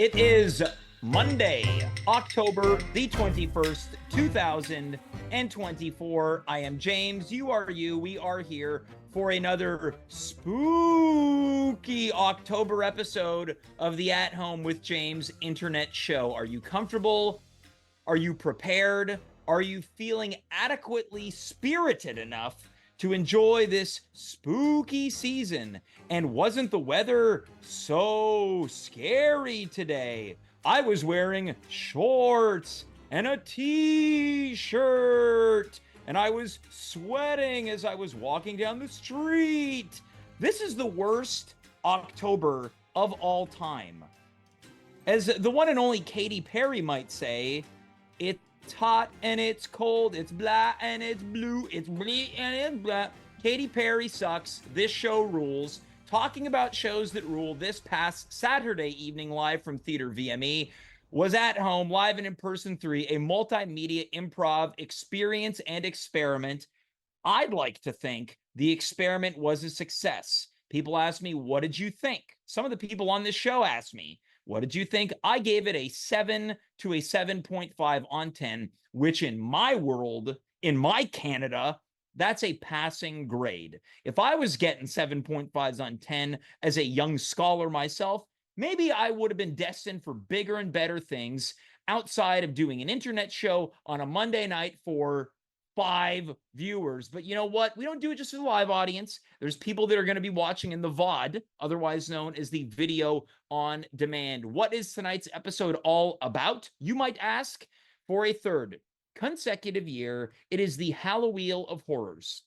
It is Monday, October the 21st, 2024. I am James. You are you. We are here for another spooky October episode of the At Home with James internet show. Are you comfortable? Are you prepared? Are you feeling adequately spirited enough to enjoy this spooky season? And wasn't the weather so scary today? I was wearing shorts and a t-shirt, and I was sweating as I was walking down the street. This is the worst October of all time. As the one and only Katy Perry might say, it's hot and it's cold, it's blah and it's blue, it's bleh and it's blah. Katy Perry sucks. This show rules. Talking about shows that rule, this past Saturday evening live from Theater VME was At Home, Live and In Person 3, a multimedia improv experience and experiment. I'd like to think the experiment was a success. People ask me, what did you think? Some of the people on this show asked me, what did you think? I gave it a 7 to a 7.5 on 10, which in my world, in my Canada, that's a passing grade. If I was getting 7.5s on 10 as a young scholar myself, maybe I would have been destined for bigger and better things outside of doing an internet show on a Monday night for 5 viewers. But you know what? We don't do it just for the live audience. There's people that are going to be watching in the VOD, otherwise known as the video on demand. What is tonight's episode all about, you might ask? For a third consecutive year, it is the Hallowheel of horrors.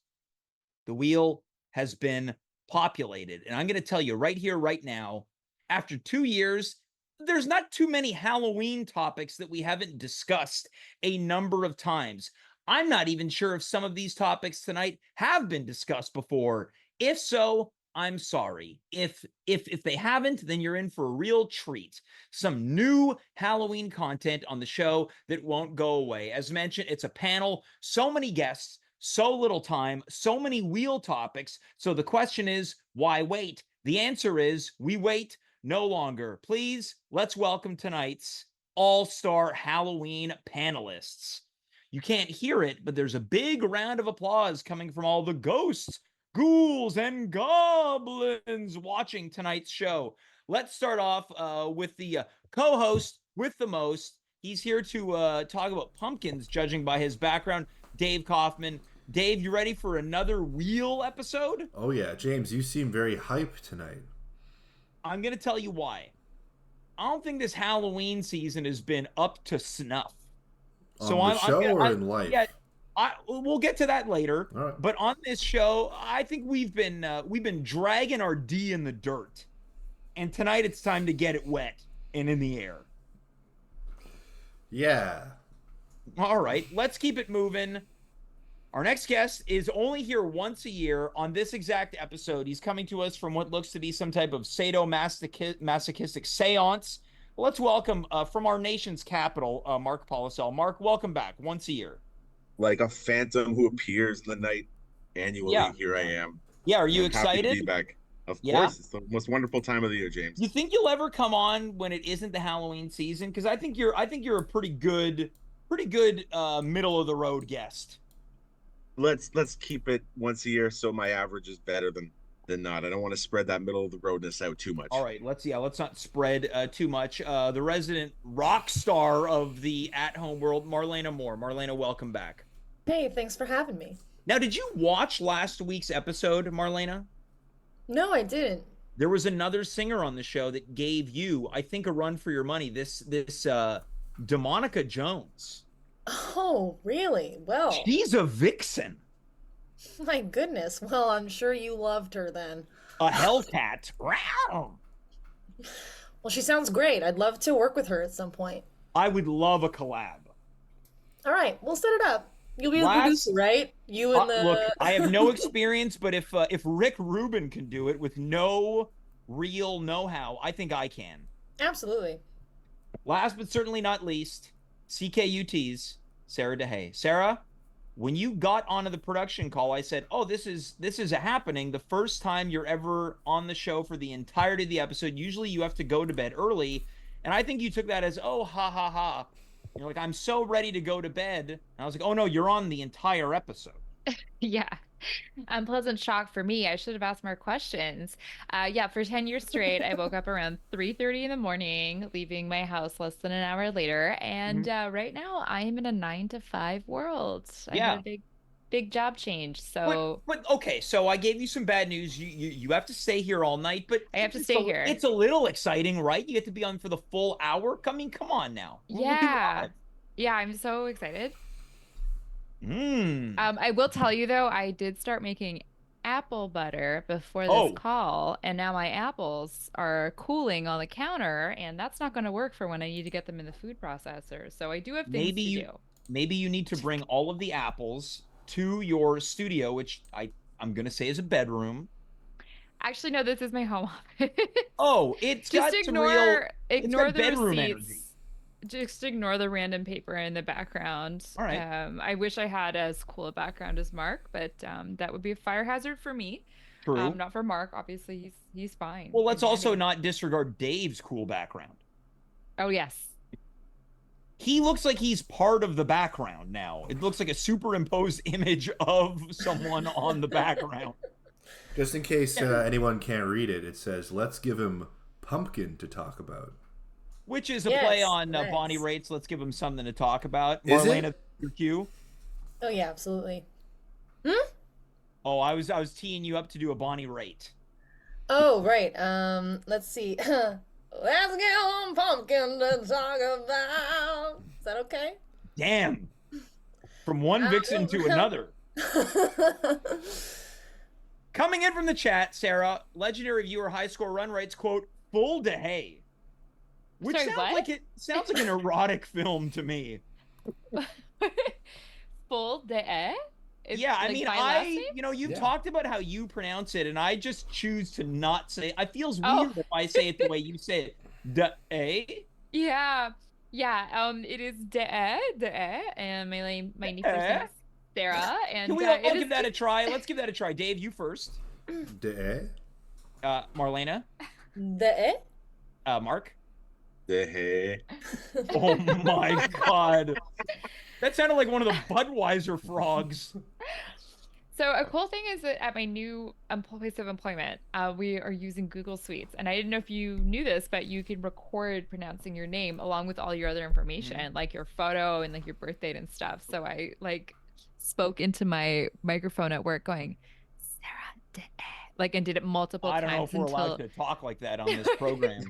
The wheel has been populated, and I'm going to tell you right here, right now, after 2 years, there's not too many Halloween topics that we haven't discussed a number of times. I'm not even sure if some of these topics tonight have been discussed before. If so, I'm sorry. If they haven't, then you're in for a real treat. Some new Halloween content on the show that won't go away. As mentioned, it's a panel, so many guests, so little time, so many wheel topics. So the question is, why wait? The answer is, we wait no longer. Please, let's welcome tonight's all-star Halloween panelists. You can't hear it, but there's a big round of applause coming from all the ghosts, ghouls, and goblins watching tonight's show. Let's start off with the co-host with the most. He's here to talk about pumpkins, judging by his background, Dave Kaufman. Dave, you ready for another wheel episode? Oh yeah, James, you seem very hyped tonight. I'm going to tell you why. I don't think this Halloween season has been up to snuff. On the show or in life? Yeah, we'll get to that later. All right. But on this show, I think we've been dragging our D in the dirt, and tonight it's time to get it wet and in the air. Yeah. All right, let's keep it moving. Our next guest is only here once a year on this exact episode. He's coming to us from what looks to be some type of sadomasochistic seance. Let's welcome from our nation's capital, Mark Pollesel. Mark, welcome back once a year. Like a phantom who appears in the night annually, Yeah. Here I am. Yeah, are you I'm happy excited? to be back. Of Yeah. course, it's the most wonderful time of the year, James. You think you'll ever come on when it isn't the Halloween season? Because I think you're a pretty good middle of the road guest. Let's keep it once a year so my average is better than not. I don't want to spread that middle of the roadness out too much. All right, let's not spread too much. The resident rock star of the at-home world, Marlaena Moore. Marlaena, welcome back. Hey, thanks for having me. Now, did you watch last week's episode, Marlaena? No, I didn't. There was another singer on the show that gave you, I think, a run for your money. This Demonica Jones. Oh, really? Well, She's a vixen. my goodness. Well, I'm sure you loved her then. A hellcat. Wow. Well, she sounds great. I'd love to work with her at some point. I would love a collab. All right, we'll set it up. You'll be the Last- producer, right? You and the... Look, I have no experience, but if Rick Rubin can do it with no real know-how, I think I can. Absolutely. Last but certainly not least, CKUT's Sarah Deshaies. Sarah, when you got onto the production call, I said, "Oh, this is happening. The first time you're ever on the show for the entirety of the episode. Usually you have to go to bed early." And I think you took that as, oh, ha, ha, ha. You're like, I'm so ready to go to bed. And I was like, oh, no, you're on the entire episode. Yeah. Unpleasant shock for me. I should have asked more questions. Yeah, for 10 years straight, I woke up around 3:30 in the morning, leaving my house less than an hour later. And right now, I am in a 9 to 5 world. I had a big job change. So, but okay, so I gave you some bad news. You have to stay here all night, but I have to stay here. It's a little exciting, right? You get to be on for the full hour. I mean, come on now. Yeah. Yeah, I'm so excited. I will tell you though, I did start making apple butter before this call, and now my apples are cooling on the counter, and that's not going to work for when I need to get them in the food processor. So I do have things to do. Maybe you need to bring all of the apples to your studio, which I'm going to say is a bedroom. Actually, no, this is my home office. Oh, it's just got ignore the bedroom receipts. Energy. Just ignore the random paper in the background. All right. I wish I had as cool a background as Mark, but that would be a fire hazard for me. True. Not for Mark. Obviously, he's fine. Well, let's also not disregard Dave's cool background. Oh, yes. He looks like he's part of the background now. It looks like a superimposed image of someone on the background. Just in case anyone can't read it, it says, let's give him pumpkin to talk about. Which is a play on Bonnie Raitt's Let's Give Him Something to Talk About. Is Marlaena, it? your cue. Oh, yeah, absolutely. Oh, I was teeing you up to do a Bonnie Raitt. Oh, right. Let's see. Let's get on pumpkin to talk about. Is that okay? Damn. From one vixen to another. Coming in from the chat, Sarah, legendary viewer High Score Run writes, quote, full Deshaies. Which sounds like an erotic film to me. Full Deshaies? Yeah, I mean, you've talked about how you pronounce it, and I just choose to not say it. It feels weird if I say it the way you say it. Deshaies? Yeah. It is Deshaies, and my name is Sarah. And can we all give that a try? Let's give that a try. Dave, you first. Deshaies? Marlaena? Deshaies? Mark? Deshaies. Oh my god. That sounded like one of the Budweiser frogs. So a cool thing is that at my new place of employment, we are using Google Suites. And I didn't know if you knew this, but you can record pronouncing your name along with all your other information, like your photo and like your birth date and stuff. So I spoke into my microphone at work going, Sarah Deshaies, and did it multiple times. I don't know if we're allowed to talk like that on this program.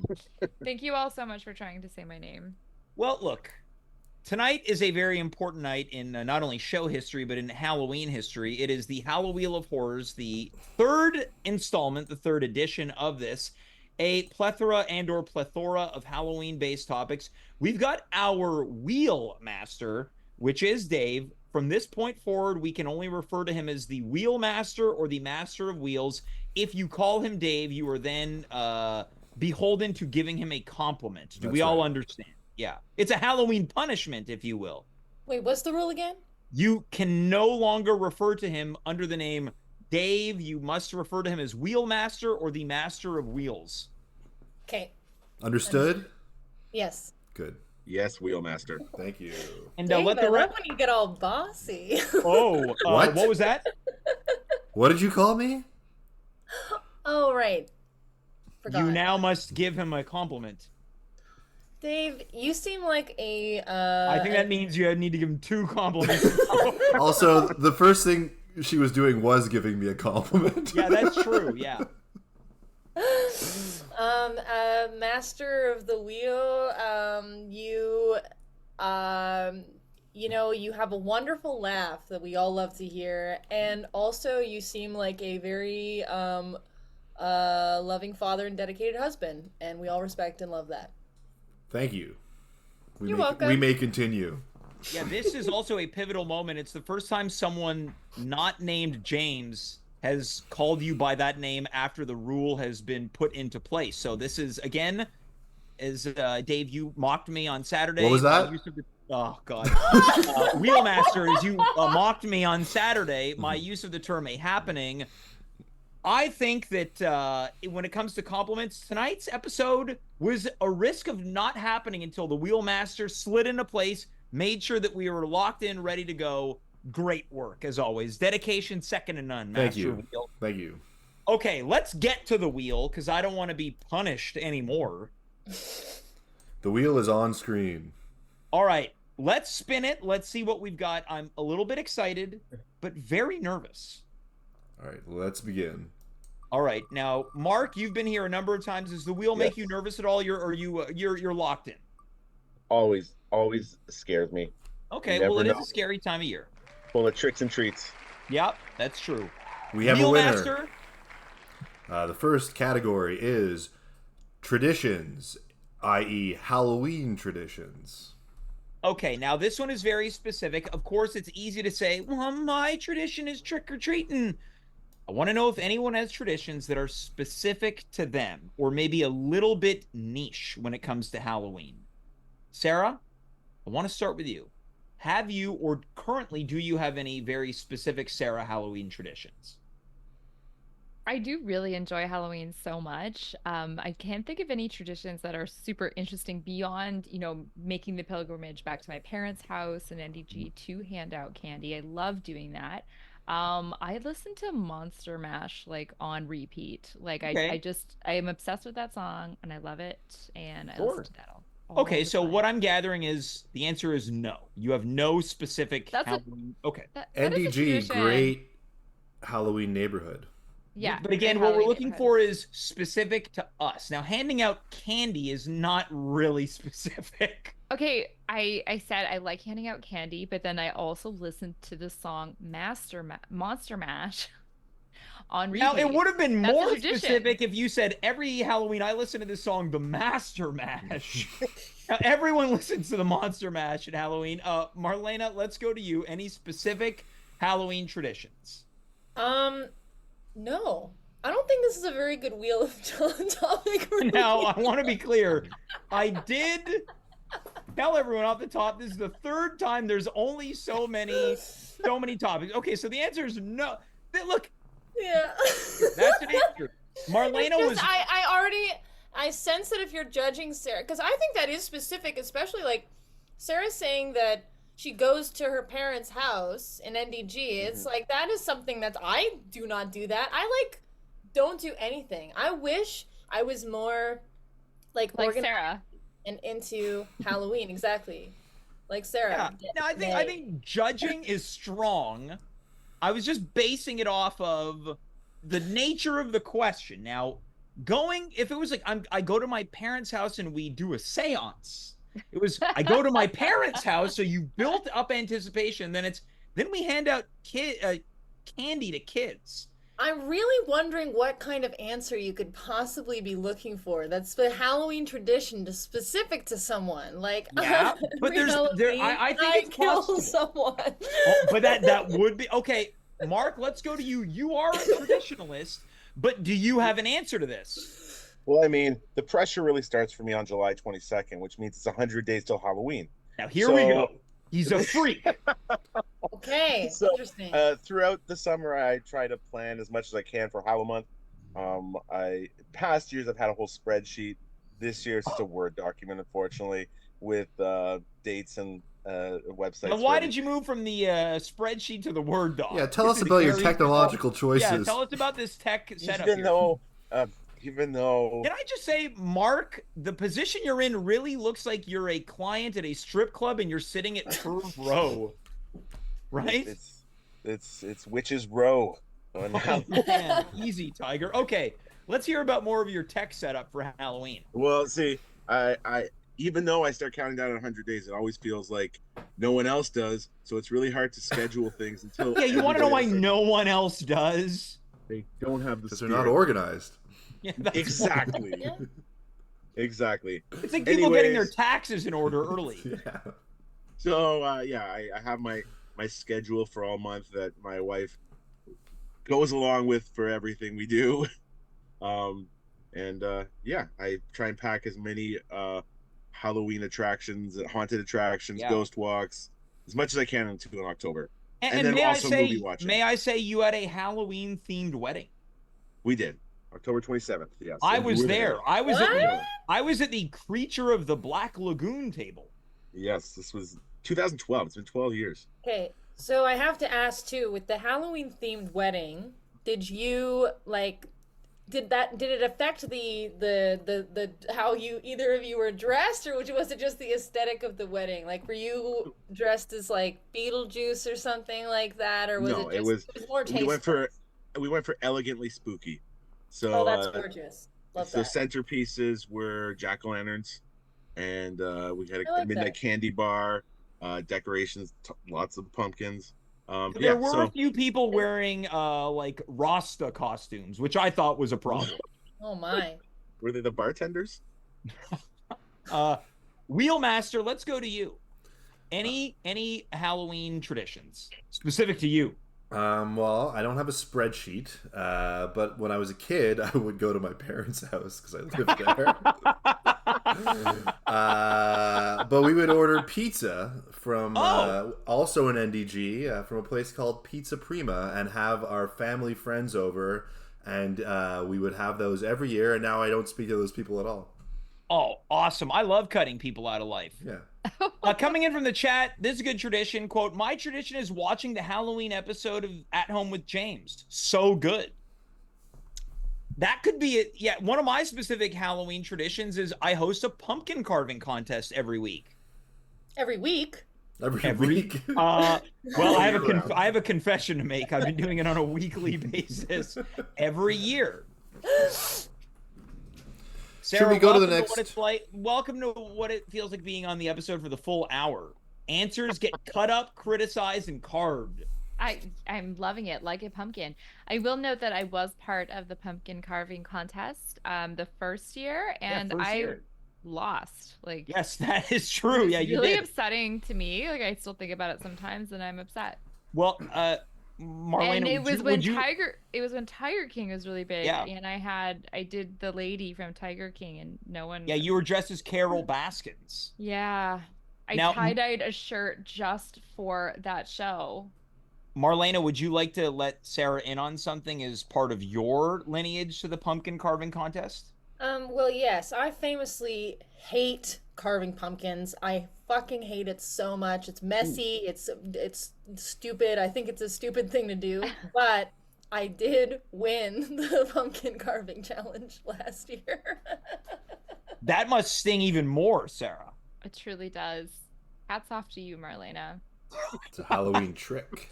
Thank you all so much for trying to say my name. Well, look, tonight is a very important night in not only show history, but in Halloween history. It is the Hallowheel of Horrors, the third installment, the third edition of this, a plethora of Halloween-based topics. We've got our wheel master, which is Dave. From this point forward, we can only refer to him as the wheel master or the master of wheels. If you call him Dave, you are then beholden to giving him a compliment. Do we all understand? Yeah. It's a Halloween punishment, if you will. Wait, what's the rule again? You can no longer refer to him under the name Dave. You must refer to him as Wheelmaster or the Master of Wheels. Okay. Understood? Yes. Good. Yes, Wheelmaster. Thank you. And Dave, let the rest. When you get all bossy. What was that? What did you call me? Oh, right. Forgot. You now must give him a compliment. Dave, you seem like a... I think that means you need to give him 2 compliments. Also, the first thing she was doing was giving me a compliment. Yeah, that's true, yeah. Master of the wheel, you have a wonderful laugh that we all love to hear, and also you seem like a very loving father and dedicated husband, and we all respect and love that. Thank you. You're welcome. We may continue. Yeah, this is also a pivotal moment. It's the first time someone not named James has called you by that name after the rule has been put into place. So this is, again, as Dave, you mocked me on Saturday. What was that? Oh, God. Wheelmaster, as you mocked me on Saturday, my use of the term a happening, I think that when it comes to compliments, tonight's episode was a risk of not happening until the Wheelmaster slid into place, made sure that we were locked in, ready to go. Great work, as always. Dedication second to none, Master Thank you. Wheel. Thank you. Okay, let's get to the wheel, because I don't want to be punished anymore. The wheel is on screen. All right, let's spin it. Let's see what we've got. I'm a little bit excited, but very nervous. All right, let's begin. All right, now, Mark, you've been here a number of times. Does the wheel make you nervous at all? You're locked in? Always scares me. Okay, You well, it never is a scary time of year. Full of tricks and treats. Yep, that's true. We have a winner. Wheelmaster, The first category is traditions, i.e. Halloween traditions. okay, now this one is very specific. Of course, it's easy to say, well, my tradition is trick-or-treating. I want to know if anyone has traditions that are specific to them or maybe a little bit niche when it comes to Halloween. Sarah, I want to start with you. Have you or currently do you have any very specific Sarah Halloween traditions? I do really enjoy Halloween so much. I can't think of any traditions that are super interesting beyond, making the pilgrimage back to my parents' house in NDG to hand out candy. I love doing that. I listen to Monster Mash like on repeat. Like Okay. I am obsessed with that song and I love it and I Sure. listen to that all Okay, the so time. what I'm gathering is the answer is no. You have no specific That's a- Halloween. Okay. That is a NDG, tradition. great Halloween neighborhood. Yeah. But again, great what we're Halloween looking neighborhood. for is specific to us. Now, handing out candy is not really specific. Okay, I said I like handing out candy, but then I also listened to the song Monster Mash on repeat. Now, it would have been That's a more tradition. specific if you said every Halloween I listen to this song, the Master Mash. Now, everyone listens to the Monster Mash at Halloween. Marlena, let's go to you. Any specific Halloween traditions? No. I don't think this is a very good wheel of topic. Now, I want to be clear. I did tell everyone off the top, this is the third time there's only so many topics. Okay, so the answer is no. Look, Yeah. that's an answer. Marlena It's was... just, I sense that if you're judging Sarah, because I think that is specific, especially like Sarah's saying that she goes to her parents' house in NDG. It's like that is something that I do not do that. I don't do anything. I wish I was more like organized Sarah. and into Halloween. Exactly. Like Sarah. Yeah. Now, I think judging is strong. I was just basing it off of the nature of the question. Now, if it was like I go to my parents' house and we do a seance. It was I go to my parents' house, so you built up anticipation. Then we hand out candy to kids. I'm really wondering what kind of answer you could possibly be looking for. That's the Halloween tradition, specific to someone. Like, Yeah, but every Halloween, I think it's kill possible. someone. Oh, but that would be okay. Mark, let's go to you. You are a traditionalist, but do you have an answer to this? Well, I mean, the pressure really starts for me on July 22nd, which means it's 100 days till Halloween. Now here we go. He's a freak. Okay, So, interesting. Throughout the summer, I try to plan as much as I can for Halloween. Past years I've had a whole spreadsheet. This year it's just a Word document, unfortunately, with dates and websites. Now, why did you move from the spreadsheet to the Word doc? Yeah, tell This us is about your very- technological choices. Yeah, tell us about this tech setup. Even though Can I just say, Mark, the position you're in really looks like you're a client at a strip club and you're sitting at Curve Row, right? it's Witches Row. Oh, man. Easy, Tiger. Okay, let's hear about more of your tech setup for Halloween. Well, see, I even though I start counting down 100 days, it always feels like no one else does. So it's really hard to schedule things until. Yeah, you want to know why everybody no one else does? They don't have the Because they're spirit. not organized. Yeah, that's Exactly. Yeah. Exactly. It's like people getting their Anyways. taxes in order early. Yeah. So I have my schedule for all month that my wife goes along with for everything we do. I try and pack as many Halloween attractions, haunted attractions, Yeah. ghost walks, as much as I can into October. And then may also I say, movie watching. may I say you had a Halloween themed wedding? We did. October 27th. Yes. I and we was were there. What? I was at the Creature of the Black Lagoon table. Yes, this was 2012. It's been 12 years. Okay, so I have to ask too, with the Halloween themed wedding, did you like did it affect the how you either of you were dressed, or was it just the aesthetic of the wedding? Like, were you dressed as like Beetlejuice or something like that, or was No, it was more we went tasteful? for elegantly spooky. Oh, So that's gorgeous. Love so that. centerpieces were jack-o'-lanterns, and we had I a like midnight that. candy bar, decorations, lots of pumpkins. There Yeah, were a so few people wearing like Rasta costumes, which I thought was a problem. Oh my. were they the bartenders? Uh, Wheelmaster, let's go to you. Any Halloween traditions specific to you? Well, I don't have a spreadsheet, but when I was a kid, I would go to my parents' house because I lived there. But we would order pizza from also an NDG from a place called Pizza Prima and have our family friends over, and we would have those every year. And now I don't speak to those people at all. Oh, awesome. I love cutting people out of life. Yeah. Coming in from the chat, this is a good tradition. Quote, my tradition is watching the Halloween episode of At Home with James. So good. That could be it. Yeah, one of my specific Halloween traditions is I host a pumpkin carving contest every week. Every week? Every week. Well, I have a confession to make. I've been doing it on a weekly basis every year. Sarah, Should we go to the next? Welcome to what it feels like being on the episode for the full hour. Answers get cut up, criticized, and carved. I'm loving it, like a pumpkin. I will note that I was part of the pumpkin carving contest the first year, and I lost. Like, yes, that is true. Yeah, you really did. Upsetting to me. Like, I still think about it sometimes, and I'm upset. Well, Marlaena, and it was when Tiger King was really big, Yeah. and I did the lady from Tiger King, and no one. Yeah, you were dressed as Carol Baskins. Yeah, I tie-dyed a shirt just for that show. Marlaena, would you like to let Sarah in on something as part of your lineage to the pumpkin carving contest? Well, yes, I famously hate carving pumpkins. I fucking hate it so much. It's messy. It's stupid. I think it's a stupid thing to do, but I did win the pumpkin carving challenge last year. That must sting even more, Sarah. It truly does. Hats off to you, Marlaena. It's a Halloween trick.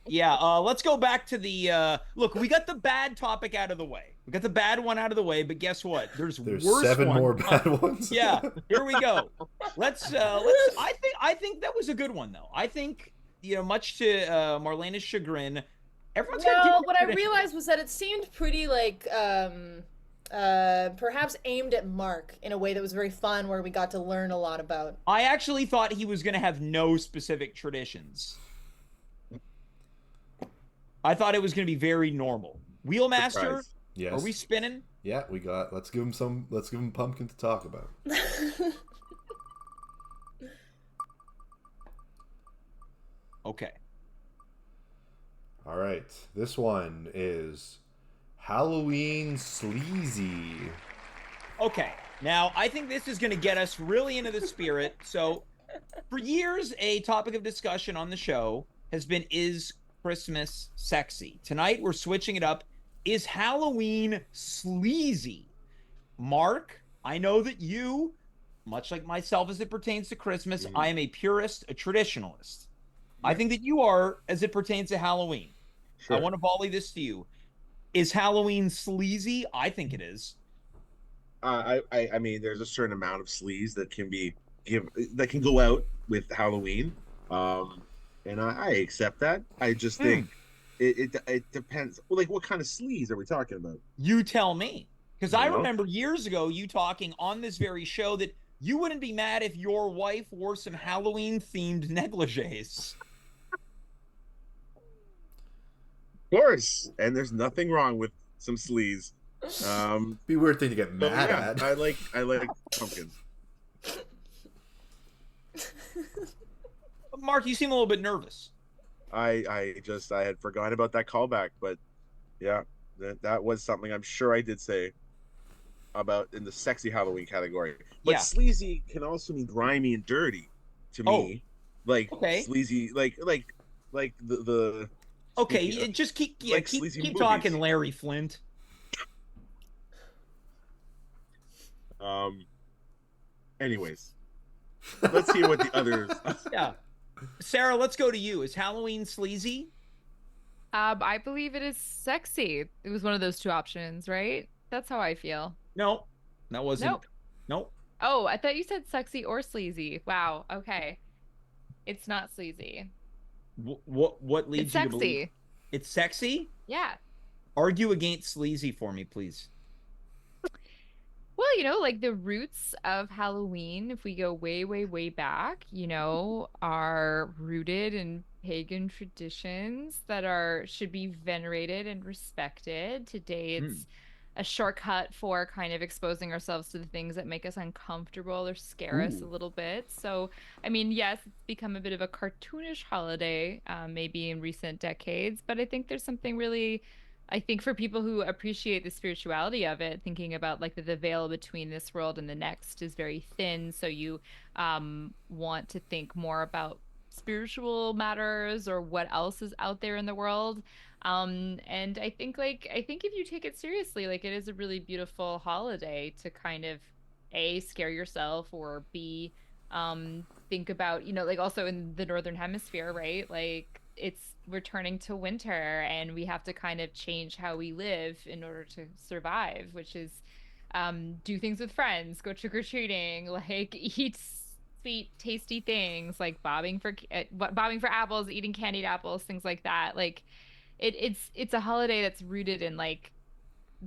Yeah, let's go back to the look, we got the bad topic out of the way. We got the bad one out of the way, but guess what? There's worse 7 more bad ones. Yeah, here we go. Let's I think that was a good one though. I think, much to Marlena's chagrin, everyone's got what I realized was that it seemed pretty like perhaps aimed at Mark in a way that was very fun, where we got to learn a lot about. I actually thought he was going to have no specific traditions. I thought it was going to be very normal. Wheelmaster, Surprise. Yes. Are we spinning? Yeah, we got. Let's give him pumpkin to talk about. Okay. All right. This one is Halloween sleazy. Okay. Now, I think this is going to get us really into the spirit. So, for years, a topic of discussion on the show has been, is Christmas sexy? Tonight, we're switching it up. Is Halloween sleazy? Mark, I know that you, much like myself as it pertains to Christmas, I am a purist, a traditionalist. I think that you are as it pertains to Halloween. Sure. I want to volley this to you. Is Halloween sleazy? I think it is. I mean, there's a certain amount of sleaze that can go out with Halloween, and I accept that. I just think it depends. Well, like, what kind of sleaze are we talking about? You tell me, because I know. remember years ago you talking on this very show that you wouldn't be mad if your wife wore some Halloween themed negligees. Of course, and there's nothing wrong with some sleaze. Be a weird thing to get But mad yeah, at. I like pumpkins. Mark, you seem a little bit nervous. I had forgotten about that callback, but yeah. That was something I'm sure I did say about in the sexy Halloween category. But Yeah. sleazy can also mean grimy and dirty to Oh, me. Like okay. sleazy, like the speaking Okay, just like sleazy keep movies. talking, Larry Flint. Um. Anyways, let's hear what the others. Yeah. Sarah, let's go to you. Is Halloween sleazy? I believe it is sexy. It was one of those two options, right? That's how I feel. No, that wasn't. Nope. Nope. Oh, I thought you said sexy or sleazy. Wow. Okay. It's not sleazy. What It's leads you to believe sexy. it's sexy? Yeah. Argue against sleazy for me, please. Well, like the roots of Halloween, if we go way, way, way back, are rooted in pagan traditions that should be venerated and respected. Today, Hmm. it's a shortcut for kind of exposing ourselves to the things that make us uncomfortable or scare us a Ooh. little bit. So, I mean, yes, it's become a bit of a cartoonish holiday, maybe in recent decades, but I think there's something really I think for people who appreciate the spirituality of it, thinking about like the veil between this world and the next is very thin. So you want to think more about spiritual matters or what else is out there in the world. And I think if you take it seriously, like it is a really beautiful holiday to kind of A, scare yourself or B, think about, like also in the Northern Hemisphere, right? Like it's returning to winter and we have to kind of change how we live in order to survive, which is do things with friends, go trick-or-treating, like eat sweet tasty things like bobbing for apples, eating candied apples, things like that. Like it's a holiday that's rooted in like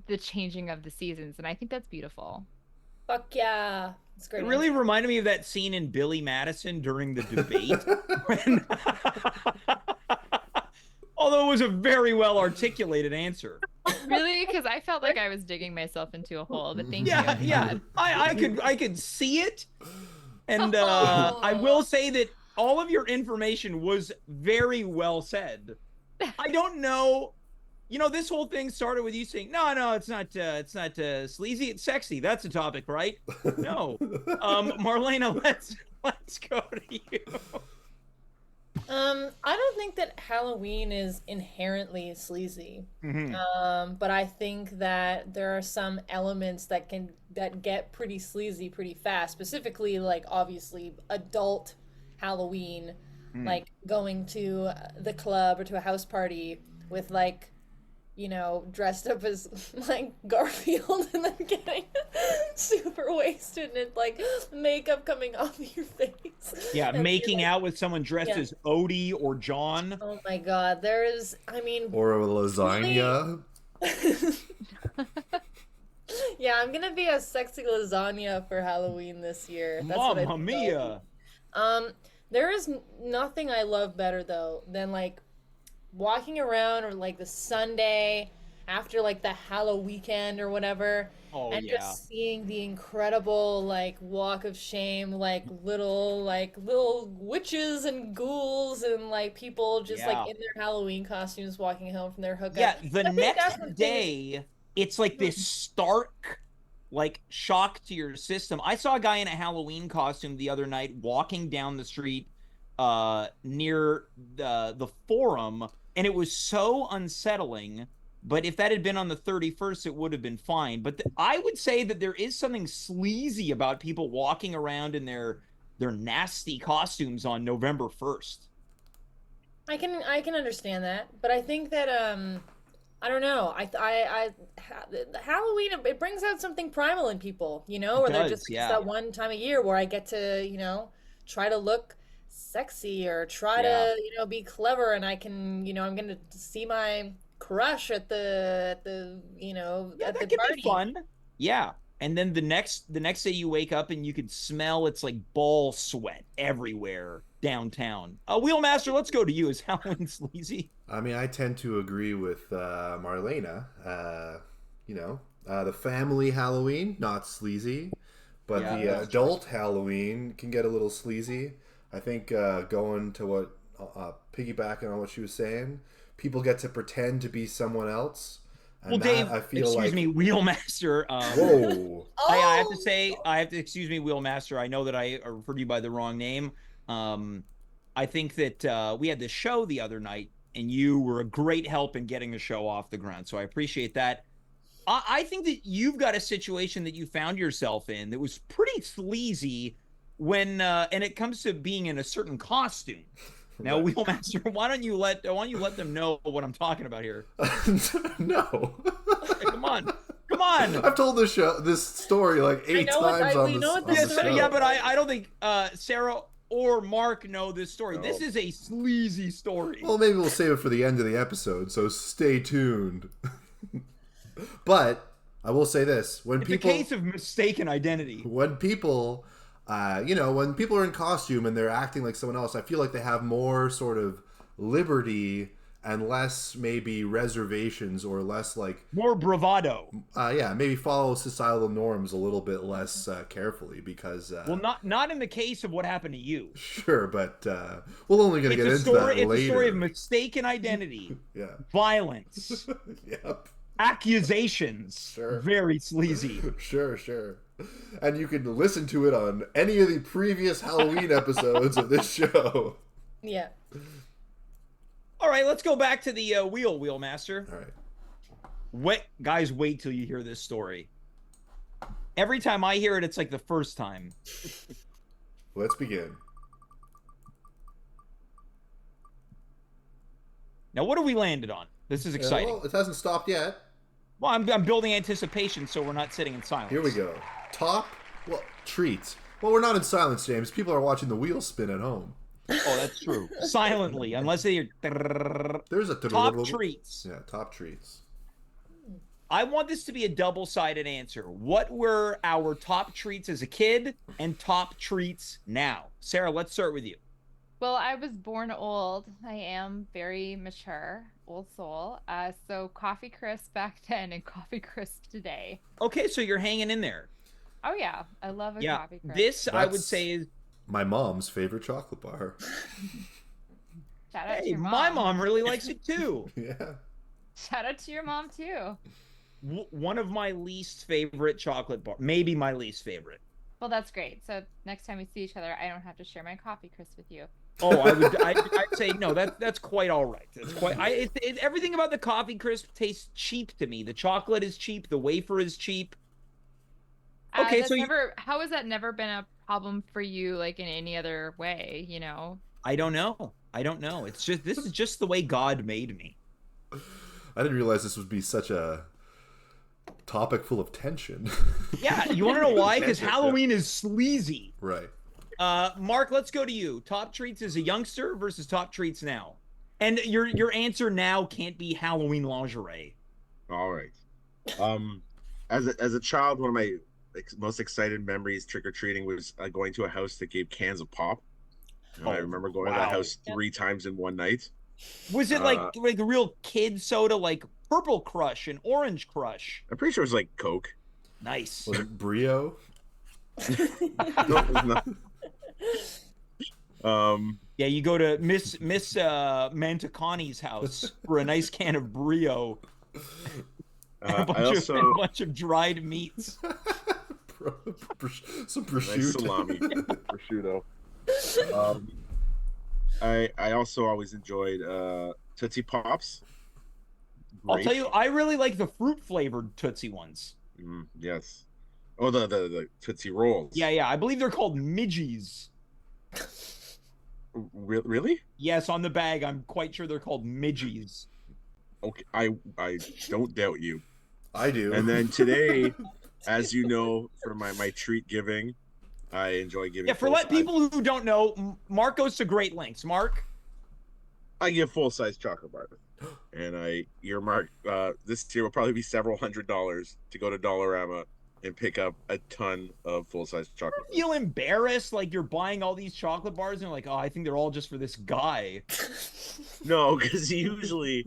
the changing of the seasons, and I think that's beautiful. Fuck yeah. It's a It great really answer. reminded me of that scene in Billy Madison during the debate. When... Although it was a very well articulated answer. Really? Because I felt like I was digging myself into a hole, but thank you. Yeah, I'm yeah. glad. I could see it. And I Oh. will say that all of your information was very well said. I don't know. This whole thing started with you saying, "No, no, it's not sleazy. It's sexy. That's the topic, right?" No, Marlena, let's go to you. I don't think that Halloween is inherently sleazy. Mm-hmm. But I think that there are some elements that get pretty sleazy pretty fast. Specifically, like obviously adult Halloween, Mm. like going to the club or to a house party with like dressed up as like Garfield and then getting super wasted and like makeup coming off of your face. Yeah, And be making like, out with someone dressed yeah. as Odie or John. Oh my God. There is, I mean, Or a truly. lasagna. Yeah, I'm gonna be a sexy lasagna for Halloween this year. That's what I Mamma think I'll be. mia. Um, there is nothing I love better though than like walking around or like the Sunday after like the Halloween weekend or whatever, Oh and yeah. just seeing the incredible like walk of shame, like little witches and ghouls and like people just like Yeah. in their Halloween costumes walking home from their hookup. Yeah, the I think next that's the biggest. day, it's like this stark, like, shock to your system. I saw a guy in a Halloween costume the other night walking down the street near the forum, and it was so unsettling. But if that had been on the 31st, it would have been fine. But I would say that there is something sleazy about people walking around in their nasty costumes on November 1st. I can understand that, but I think that I don't know. Halloween it brings out something primal in people, It or they're does, just it's yeah. that one time a year where I get to, try to look sexy or try Yeah. to, be clever and I can, I'm gonna see my crush Yeah, at that the could be party. fun. Yeah. And then the next day you wake up and you could smell it's like ball sweat everywhere downtown. Wheelmaster, let's go to you. Is Halloween sleazy? I mean, I tend to agree with Marlena. The family Halloween, not sleazy, but Yeah, the that's true. adult Halloween can get a little sleazy. I think going to piggybacking on what she was saying, people get to pretend to be someone else. And Well, Dave, I feel excuse me, Wheelmaster. Whoa. I have to say, excuse me, Wheelmaster. I know that I referred you by the wrong name. I think that we had this show the other night, and you were a great help in getting the show off the ground. So I appreciate that. I think that you've got a situation that you found yourself in that was pretty sleazy when, and it comes to being in a certain costume. Now, Right. Wheelmaster, why don't you let them know what I'm talking about here? No. Hey, come on. I've told this story like 8 times on this show. Yeah, but I don't think Sarah or Mark know this story. No. This is a sleazy story. Well, maybe we'll save it for the end of the episode, so stay tuned. But I will say this: It's a case of mistaken identity. when people when people are in costume and they're acting like someone else, I feel like they have more sort of liberty and less maybe reservations, or less like More bravado. maybe follow societal norms a little bit less carefully, because Well, not in the case of what happened to you. sure, but we're only going to get into that later. It's a story of mistaken identity, Yeah. violence, Yep. accusations. Sure. Very sleazy. Sure. And you can listen to it on any of the previous Halloween episodes of this show. Yeah. All right, let's go back to the Wheelmaster. All right. Wait till you hear this story. Every time I hear it, it's like the first time. Let's begin. Now, what have we landed on? This is exciting. Well, it hasn't stopped yet. Well, I'm building anticipation, so we're not sitting in silence. Here we go. Treats. Well, we're not in silence, James. People are watching the wheel spin at home. Oh, that's true. Silently, unless they hear. There's a Top treats. Yeah, top treats. I want this to be a double-sided answer. What were our top treats as a kid and top treats now? Sarah, let's start with you. Well, I was born old. I am very mature, old soul. So coffee crisp back then and coffee crisp today. Okay, so you're hanging in there. Oh yeah, I love a Yeah, coffee crisp. this I would That's say is. my mom's favorite chocolate bar. Shout out to Hey, your mom. my mom really likes it too. Yeah. Shout out to your mom too. One of my least favorite chocolate bar, maybe my least favorite. Well, that's great. So next time we see each other, I don't have to share my coffee crisp with you. Oh, I'd say no. That's quite all right. That's quite. Everything about the coffee crisp tastes cheap to me. The chocolate is cheap. The wafer is cheap. Okay, so how has that never been a problem for you, like in any other way? You know. I don't know. It's just this is just the way God made me. I didn't realize this would be such a topic full of tension. Yeah, you want to know why? Because Halloween is sleazy. Right. Mark, let's go to you. Top treats as a youngster versus top treats now. And your answer now can't be Halloween lingerie. All right. As a child, one of my most excited memories trick-or-treating was going to a house that gave cans of pop. I remember going to that house 3 times in one night. Was it like a real kid soda, like Purple Crush and Orange Crush? I'm pretty sure it was like Coke. Nice. Was it Brio? No, it was not. Yeah, you go to Miss Mantacani's house for a nice can of Brio. And a bunch of dried meats. Some prosciutto. Nice salami. Prosciutto. I also always enjoyed Tootsie Pops. I'll Great. tell you, I really like the fruit flavored Tootsie ones. Yes. Oh, the Tootsie Rolls. Yeah. I believe they're called midgies. Really? Yes, on the bag, I'm quite sure they're called midgies. Okay, I don't doubt you. I do. And then today, as you know, for my treat giving, I enjoy giving. Yeah, for people who don't know, Mark goes to great lengths. Mark? I give full-size chocolate bars. And I earmark this year will probably be several $100s to go to Dollarama and pick up a ton of full-size chocolate bars. Feel embarrassed like you're buying all these chocolate bars and you're like, oh, I think they're all just for this guy. No, because usually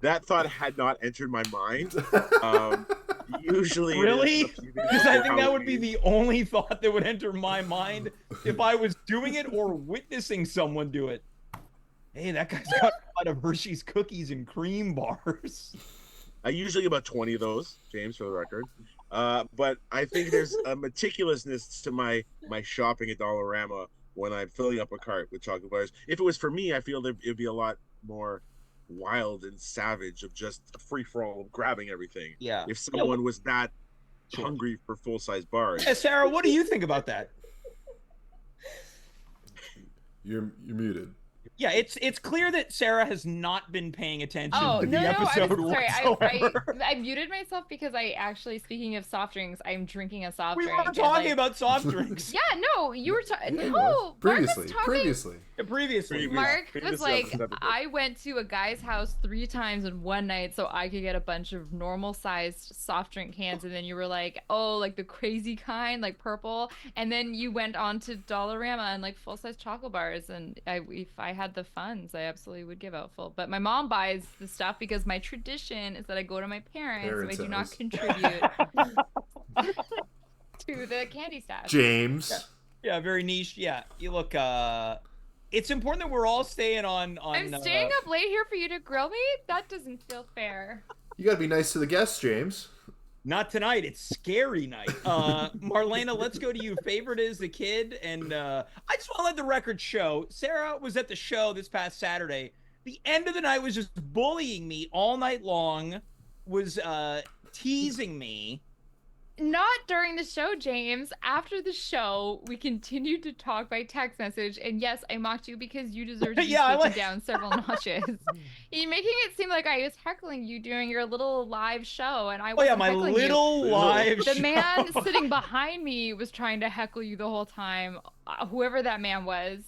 that thought had not entered my mind. Usually, really? Because I think that would be the only thought that would enter my mind if I was doing it or witnessing someone do it. Hey, that guy's got lot of Hershey's cookies and cream bars. I usually get about 20 of those, James, for the record. But I think there's a meticulousness to my shopping at Dollarama when I'm filling up a cart with chocolate bars. If it was for me, I feel it'd be a lot more wild and savage of just a free for all grabbing everything. Yeah. If someone was that Sure. hungry for full size bars. Yeah, Sarah, what do you think about that? You're muted. Yeah, it's clear that Sarah has not been paying attention Oh, to the no, episode I'm sorry. whatsoever. I muted myself because I actually, speaking of soft drinks, I'm drinking a soft We drink. were and, talking like- about soft drinks. Yeah, no, you were talking. Yeah, he No, was. Mark was Previously. talking. Previously. Previously. Mark Previously was on like, this episode. I went to a guy's house 3 times in one night so I could get a bunch of normal sized soft drink cans. And then you were like, oh, like the crazy kind, like purple. And then you went on to Dollarama and like full size chocolate bars. And if I had the funds, I absolutely would give out full. But my mom buys the stuff because my tradition is that I go to my parents so I do not house. contribute to the candy stash. James. Yeah, very niche. Yeah, you look. It's important that we're all staying on. I'm staying up late here for you to grill me? That doesn't feel fair. You gotta be nice to the guests, James. Not tonight. It's scary night. Marlaena, let's go to you. Favorite as a kid, and I just want to let the record show. Sarah was at the show this past Saturday. The end of the night was just bullying me all night long. Was teasing me. Not during the show, James. After the show, we continued to talk by text message, and yes, I mocked you because you deserve to be Yeah, I taken like- down several notches. You're making it seem like I was heckling you during your little live show, and I Oh wasn't yeah, my heckling little live you. The show. man sitting behind me was trying to heckle you the whole time, whoever that man was.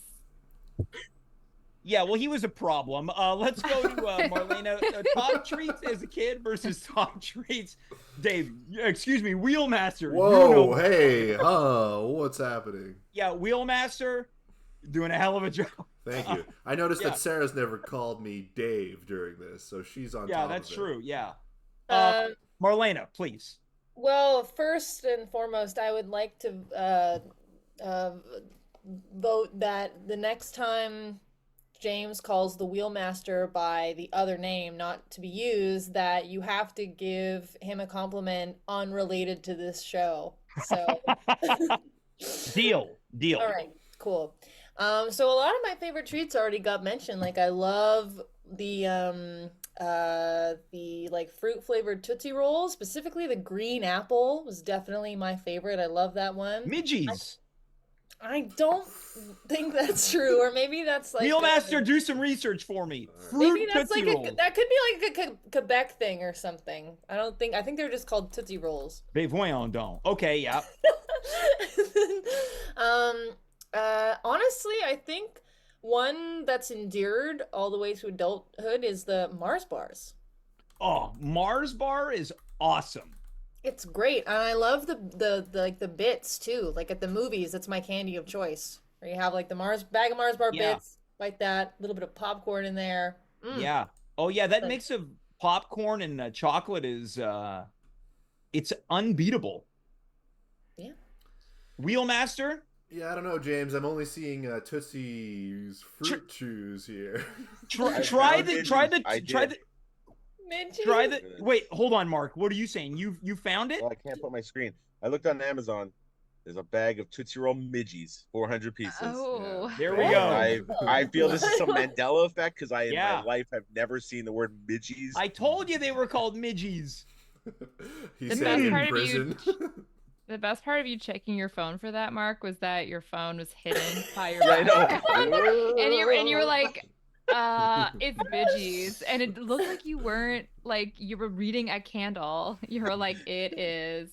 Yeah, well, he was a problem. Let's go to Marlaena. Top treats as a kid versus top treats. Dave, excuse me, Wheelmaster. Whoa, you know- hey, what's happening? Yeah, Wheelmaster, doing a hell of a job. Thank you. I noticed Yeah. that Sarah's never called me Dave during this, so she's on Yeah, top that's of it. true. Yeah. Uh, Marlaena, please. Well, first and foremost, I would like to vote that the next time James calls the Wheelmaster by the other name not to be used, that you have to give him a compliment unrelated to this show. So, Deal. all right, cool. So a lot of my favorite treats already got mentioned. Like I love the like fruit flavored Tootsie Rolls, specifically the green apple was definitely my favorite. I love that one. Midgies. I don't think that's true, or maybe that's like Wheelmaster, do some research for me. maybe Fruit that's Tootsie like Rolls. that could be like a Quebec thing or something. I think they're just called Tootsie Rolls. Ben voyons donc. Okay, yeah. Honestly, I think one that's endeared all the way to adulthood is the Mars bars. Oh, Mars bar is awesome. It's great, and I love the like the bits too. Like at the movies, that's my candy of choice. Where you have like the bag of Mars bar Yeah. bits, like that, a little bit of popcorn in there. Yeah. Oh, yeah. That Like- mix of popcorn and chocolate is it's unbeatable. Yeah. Wheelmaster. Yeah, I don't know, James. I'm only seeing Tootsie's fruit chews here. Try I the found try it. the I try did. the Midget. try the wait. Hold on, Mark. What are you saying? You found it? Well, I can't put my screen. I looked on Amazon. There's a bag of Tootsie Roll midgies, 400 pieces. Oh. There we And go. I feel this is some Mandela effect because in Yeah. my life have never seen the word midgies. I told you they were called midgies. He The said best in part of you- prison. The best part of you checking your phone for that, Mark, was that your phone was hidden by your Yeah, I know. background. and you were like, it's Bidgies. And it looked like you weren't like you were reading a candle. You were like, it is.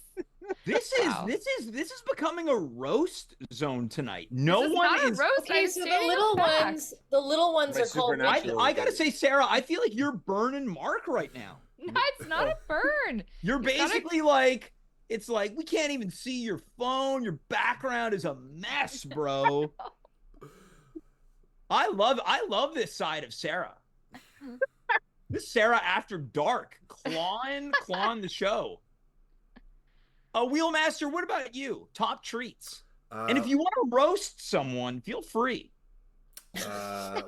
This Wow. is becoming a roast zone tonight. No This is one not a is. roast. Okay, I'm so the stating a little fact. ones My are called supernatural- I gotta say, Sarah, I feel like you're burning Mark right now. That's not a burn. You're It's not a- basically like, it's like we can't even see your phone. Your background is a mess, bro. I love this side of Sarah. This Sarah after dark, clawing the show. Wheelmaster, what about you? Top treats. And if you want to roast someone, feel free.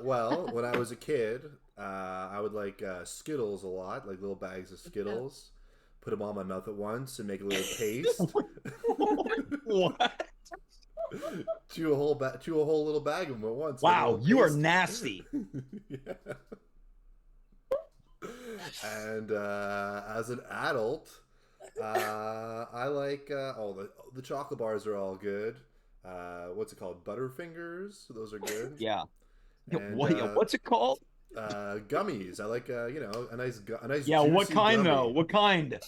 Well, when I was a kid, I would like Skittles a lot, like little bags of Skittles. Put them all in my mouth at once and make a little paste. What? chew a whole little bag of them at once. Wow, you are nasty. Yeah. And as an adult, I like the chocolate bars are all good. What's it called? Butterfingers. Those are good. Yeah. And, What's it called? Gummies. I like a nice Yeah, what juicy kind gummy. though? What kind?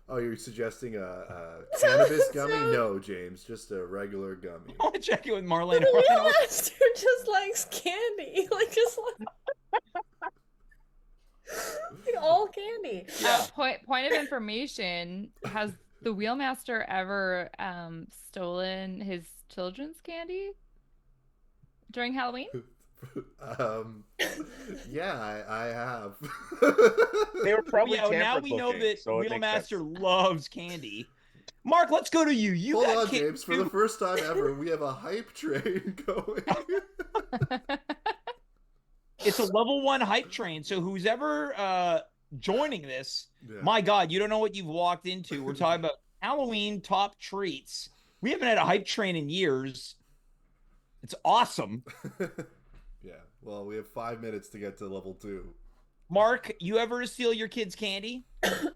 Oh, you're suggesting a cannabis gummy? No, James, just a regular gummy. I want to check it with Marlena. The Wheelmaster just likes candy, like all candy. Yeah. Point of information: has the Wheelmaster ever stolen his children's candy during Halloween? Yeah, I have. They were probably now tampered we know looking, that so it makes sense. Wheelmaster loves candy. Mark, let's go to you. You Hold got on, candy James. For the first time ever, we have a hype train going. It's a level 1 hype train. So who's ever joining this, my God, you don't know what you've walked into. We're talking about Halloween top treats. We haven't had a hype train in years. It's awesome. Yeah. Well, we have 5 minutes to get to level 2. Mark, you ever steal your kids' candy?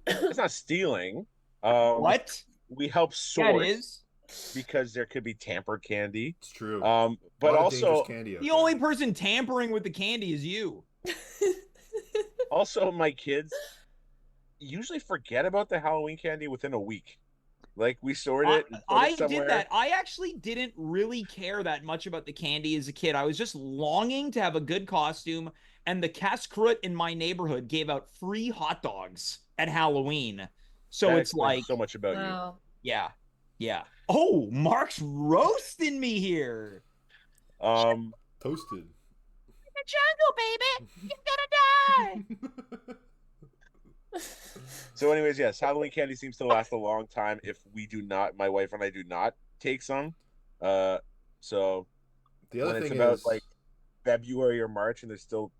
It's not stealing. What? We help That sort is. because there could be tampered candy. It's true. But also, candy The only person tampering with the candy is you. also my kids usually forget about the Halloween candy within a week. Like we stored it. And put I it somewhere. did that. I actually didn't really care that much about the candy as a kid. I was just longing to have a good costume, and the Casse-Croûte in my neighborhood gave out free hot dogs at Halloween. So That it's explains like, so much about Wow. yeah. Oh, Mark's roasting me here. you. Toasted. The jungle, baby. You're gonna die. So, anyways, yes, Halloween candy seems to last a long time if we do not, my wife and I do not take some. So The other when it's thing about is, like February or March and there's still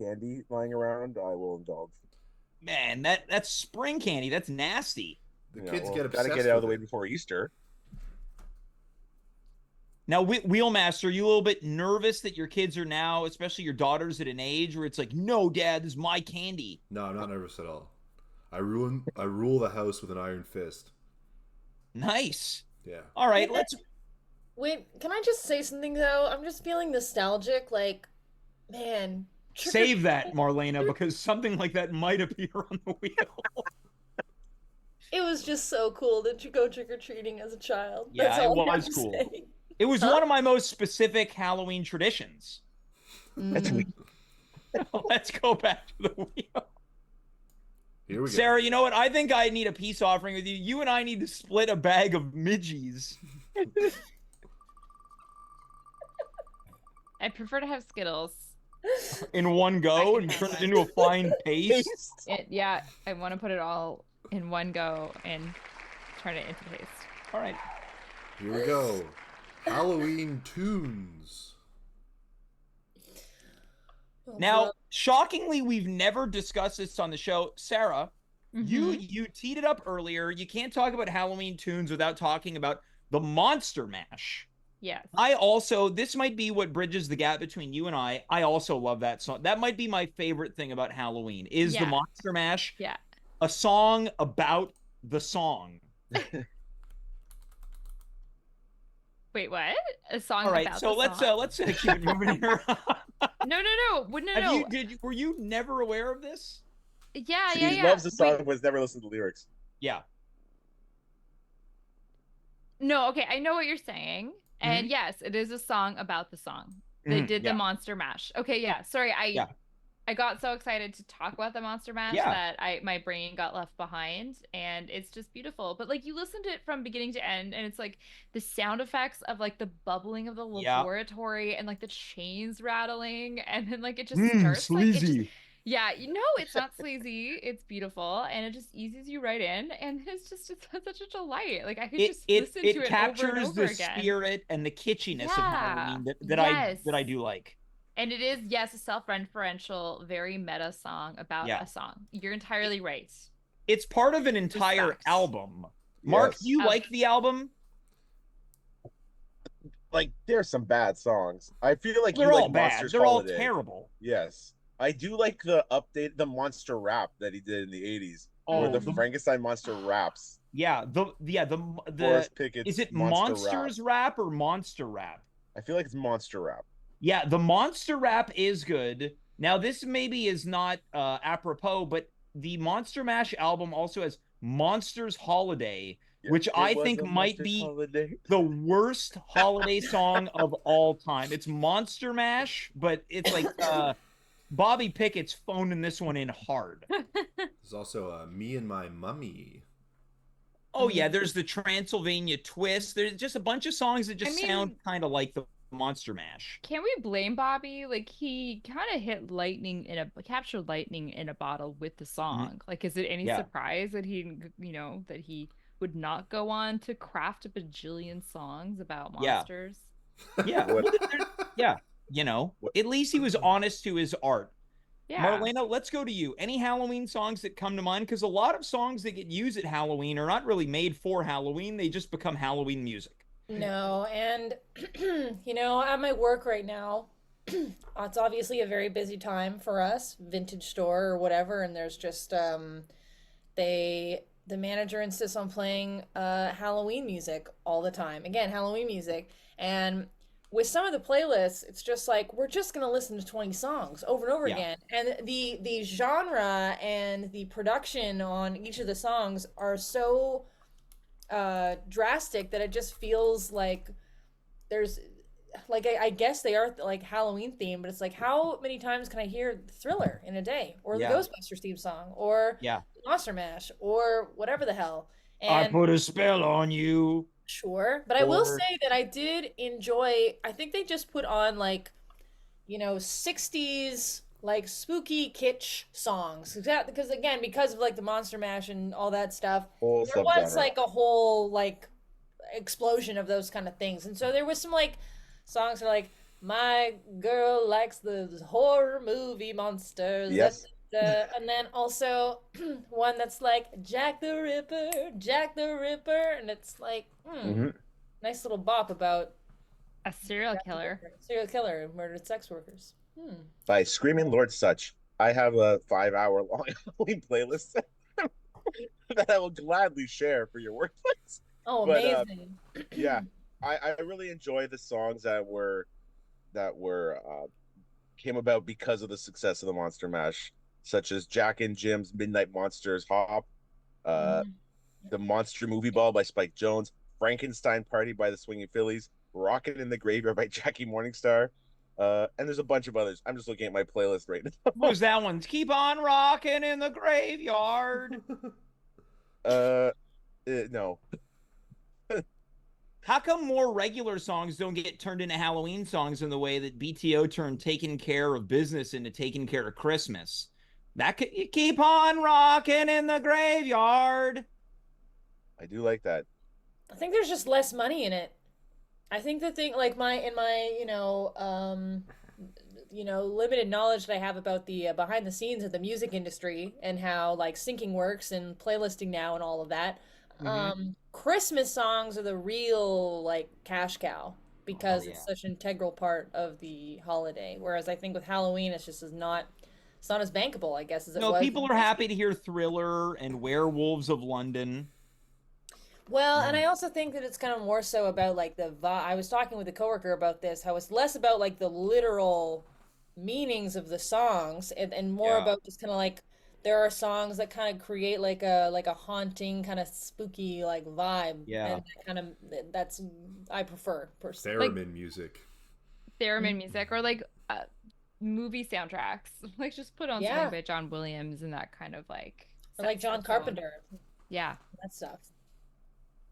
candy lying around, I will indulge. Man, that's spring candy. That's nasty. the kids get gotta obsessed get it out of the with way before Easter. Now, Wheelmaster, are you a little bit nervous that your kids are now, especially your daughters, at an age where it's like, no, Dad, this is my candy? No, I'm not nervous at all. I rule the house with an iron fist. Nice. Yeah. All right, let's. Wait, can I just say something though? I'm just feeling nostalgic. Like, man, Save that, Marlena, because something like that might appear on the wheel. it was just so cool to go trick or treating as a child. Yeah, That's all it I was have to cool. say. It was one of my most specific Halloween traditions. That's weak. Let's go back to the wheel. Here we go. Sarah, you know what? I think I need a peace offering with you. You and I need to split a bag of midgies. I prefer to have Skittles. In one go and turn it into a fine paste. Yeah, I want to put it all in one go and turn it into paste. All right. Here we go. Halloween tunes. Now, shockingly, we've never discussed this on the show. Sarah, Mhm. you teed it up earlier. You can't talk about Halloween tunes without talking about the Monster Mash. Yes. I also, this might be what bridges the gap between you and I. I also love that song. That might be my favorite thing about Halloween is the Yeah. Monster Mash. Yeah. A song about the song. Wait, what? A song All right, about so the let's song? keep it moving here. No. Were you never aware of this? Yeah. She loves the song, Wait, but has never listened to the lyrics. Yeah. no, okay, I know what you're saying. And yes, it is a song about the song. They did the Monster Mash. Okay, yeah. Sorry, I got so excited to talk about the Monster Mash that my brain got left behind, and it's just beautiful. But like you listen to it from beginning to end, and it's like the sound effects of like the bubbling of the laboratory and like the chains rattling, and then like it just starts sleazy. like it's not sleazy. It's beautiful, and it just eases you right in, and it's such a delight. Like I could just listen to it captures over and over the again. spirit and the kitschiness of Halloween that I do like. And it is, yes, a self-referential, very meta song about Yeah. a song. You're entirely right. It's part of an entire Respect. album. Mark, Yes. do you like the album? Like there's some bad songs. I feel like They're you all like bad. Monsters They're all Holiday. terrible. Yes. I do like the monster rap that he did in the 80s. Or Oh, the Frankenstein monster raps. yeah, the Forrest Pickett's is it monster Monsters rap or Monster Rap? I feel like it's monster rap. Yeah, the Monster Rap is good. Now, this maybe is not apropos, but the Monster Mash album also has Monsters Holiday, which I think might be holiday. the worst holiday song of all time. It's Monster Mash, but it's like Bobby Pickett's phoning this one in hard. There's also Me and My Mummy. Oh, yeah, there's the Transylvania Twist. There's just a bunch of songs that just sound kind of like the Monster Mash. Can we blame Bobby? Like, he kind of captured lightning in a bottle with the song. Like, is it any surprise that that he would not go on to craft a bajillion songs about monsters? Yeah. Yeah. At least he was honest to his art. Yeah. Marlaena, let's go to you. Any Halloween songs that come to mind? Because a lot of songs that get used at Halloween are not really made for Halloween. They just become Halloween music. No, and at my work right now, it's obviously a very busy time for us, vintage store or whatever, and there's just the manager insists on playing Halloween music all the time. Again, Halloween music. And with some of the playlists, it's just like we're just gonna listen to 20 songs over and over again. And the genre and the production on each of the songs are so drastic that it just feels like there's like I guess they are like Halloween themed, but it's like how many times can I hear Thriller in a day, or the Ghostbusters theme song, or Monster Mash, or whatever the hell. And I put a spell on you. Sure, but I will say that I did enjoy. I think they just put on like 60s like spooky kitsch songs, because again, because of like the Monster Mash and all that stuff, there was like a whole like explosion of those kind of things. And so there was some like songs that are like, my girl likes the horror movie monsters. Yes. And then also one that's like Jack the Ripper, and it's like nice little bop about a serial killer who murdered sex workers. By Screaming Lord Such. I have a 5-hour long Halloween playlist that I will gladly share for your workplace. Oh, amazing! Yeah, I really enjoy the songs that came about because of the success of the Monster Mash, such as Jack and Jim's Midnight Monsters Hop, the Monster Movie Ball by Spike Jones, Frankenstein Party by the Swinging Phillies, Rockin' in the Graveyard by Jackie Morningstar, and there's a bunch of others. I'm just looking at my playlist right now. Who's that one? Keep on rocking in the graveyard. No. How come more regular songs don't get turned into Halloween songs in the way that BTO turned Taking Care of Business into Taking Care of Christmas? That could keep on rocking in the graveyard. I do like that. I think there's just less money in it. I think the thing, like my limited knowledge that I have about the behind the scenes of the music industry and how like syncing works and playlisting now and all of that. Christmas songs are the real like cash cow because it's such an integral part of the holiday. Whereas I think with Halloween, it's not as bankable, I guess, as it was. No, people are happy to hear Thriller and Werewolves of London. Well, and I also think that it's kind of more so about like the vibe. I was talking with a coworker about this, how it's less about like the literal meanings of the songs and more about just kind of like there are songs that kind of create like a haunting kind of spooky like vibe. Yeah. And I prefer personally. Theremin music. Theremin music, or like movie soundtracks. Like just put on something by John Williams and that kind of like. Or like John Carpenter. Yeah. That stuff.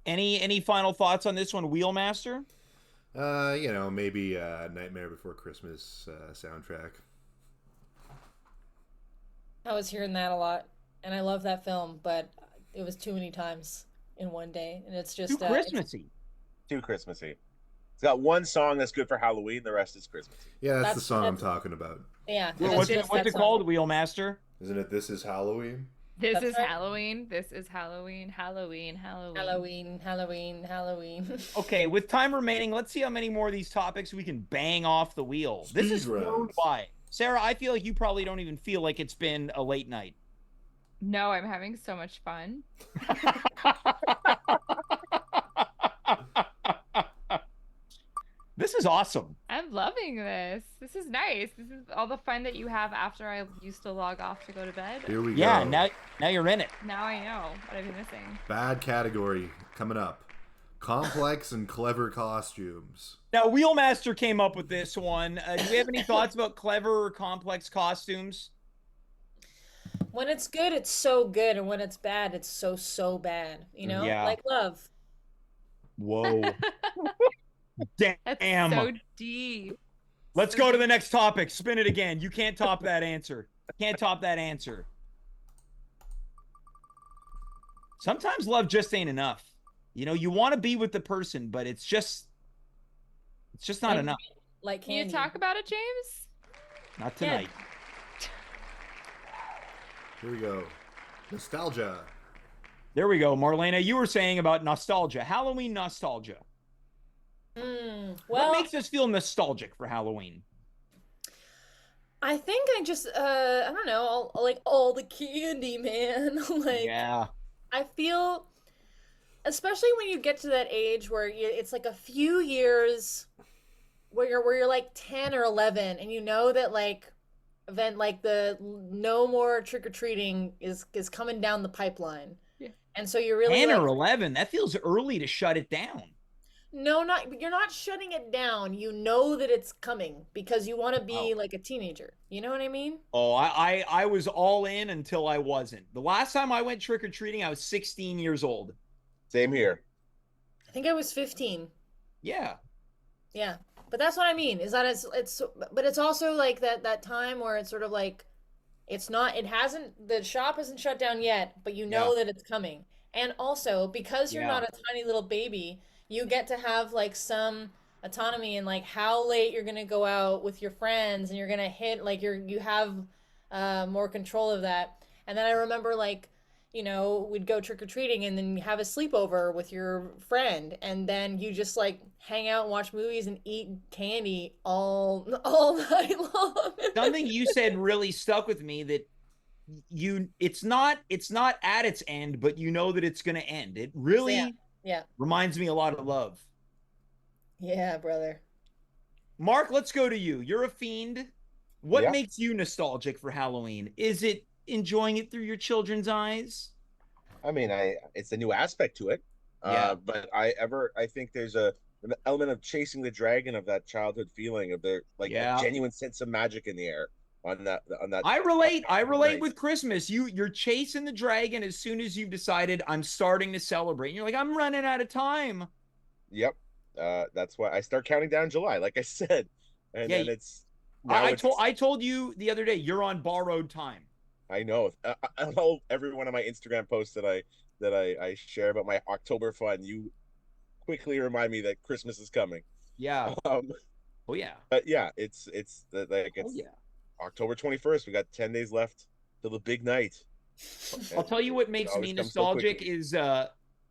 Any final thoughts on this one, Wheelmaster? Maybe Nightmare Before Christmas soundtrack. I was hearing that a lot, and I love that film, but it was too many times in one day, and it's just too Christmassy. Too Christmassy. It's got one song that's good for Halloween. The rest is Christmas. Yeah, that's the That's- song I'm that's- talking about. Yeah. Well, and what's it's it, just what's that it song. called, Wheelmaster? Isn't it This Is Halloween? This That's is right. Halloween. This is Halloween. Halloween. Halloween. Halloween, Halloween, Halloween. Okay, with time remaining, let's see how many more of these topics we can bang off the wheel. This is Speed flown rounds. by. Sarah, I feel like you probably don't even feel like it's been a late night. No, I'm having so much fun. This is awesome. I'm loving this. This is nice. This is all the fun that you have after I used to log off to go to bed. Here we Yeah, go. now you're in it. Now I know what I've been missing. Bad category coming up. Complex and clever costumes. Now, Wheelmaster came up with this one. Do we have any thoughts about clever or complex costumes? When it's good, it's so good, and when it's bad, it's so bad. You know, Yeah. like love. Whoa. That's Damn. so deep. Let's So go to deep. the next topic. Spin it again. You can't top that answer. Can't top that answer. Sometimes love just ain't enough. You know, you want to be with the person, but it's just not Like- enough. Like Can you candy. talk about it, James? Not Yeah. tonight. Here we go. Nostalgia. There we go. Marlena, you were saying about nostalgia. Halloween nostalgia. Well, What makes us feel nostalgic for Halloween? I think I just I don't know, like all the candy, man. Like Yeah. I feel, especially when you get to that age where it's like a few years where you're like 10 or 11, and you know that like event like the no more trick or treating is coming down the pipeline. Yeah. And so you're really 10 like, or 11. That feels early to shut it down. no, you're not shutting it down. You know that it's coming because you want to be Oh. like a teenager. You know what I mean? Oh, I was all in until I wasn't. The last time I went trick-or-treating, I was 16 years old. Same here. I think I was 15. Yeah. Yeah. But that's what I mean, is that but it's also like that time where it's sort of like the shop hasn't shut down yet, but you know that it's coming. And also because you're not a tiny little baby, you get to have like some autonomy in like how late you're gonna go out with your friends, and you're gonna hit like you have more control of that. And then I remember like, you know, we'd go trick-or-treating and then have a sleepover with your friend, and then you just like hang out and watch movies and eat candy all night long. Something you said really stuck with me, that it's not at its end, but you know that it's going to end. It really Yeah. reminds me a lot of love. Yeah, brother. Mark, let's go to you. You're a fiend. What Yeah. makes you nostalgic for Halloween? Is it enjoying it through your children's eyes? I mean, it's a new aspect to it. Yeah. But I think there's an element of chasing the dragon, of that childhood feeling of a genuine sense of magic in the air on that. I relate night. with Christmas. You're chasing the dragon as soon as you've decided I'm starting to celebrate. And you're like, I'm running out of time. Yep. That's why I start counting down July, like I said. And then it's I told you the other day, you're on borrowed time. I know. I know every one of my Instagram posts that I share about my October fun, you quickly remind me that Christmas is coming. Yeah. Oh yeah. But yeah, it's October 21st. We got 10 days left till the big night. I'll tell you what makes me nostalgic is the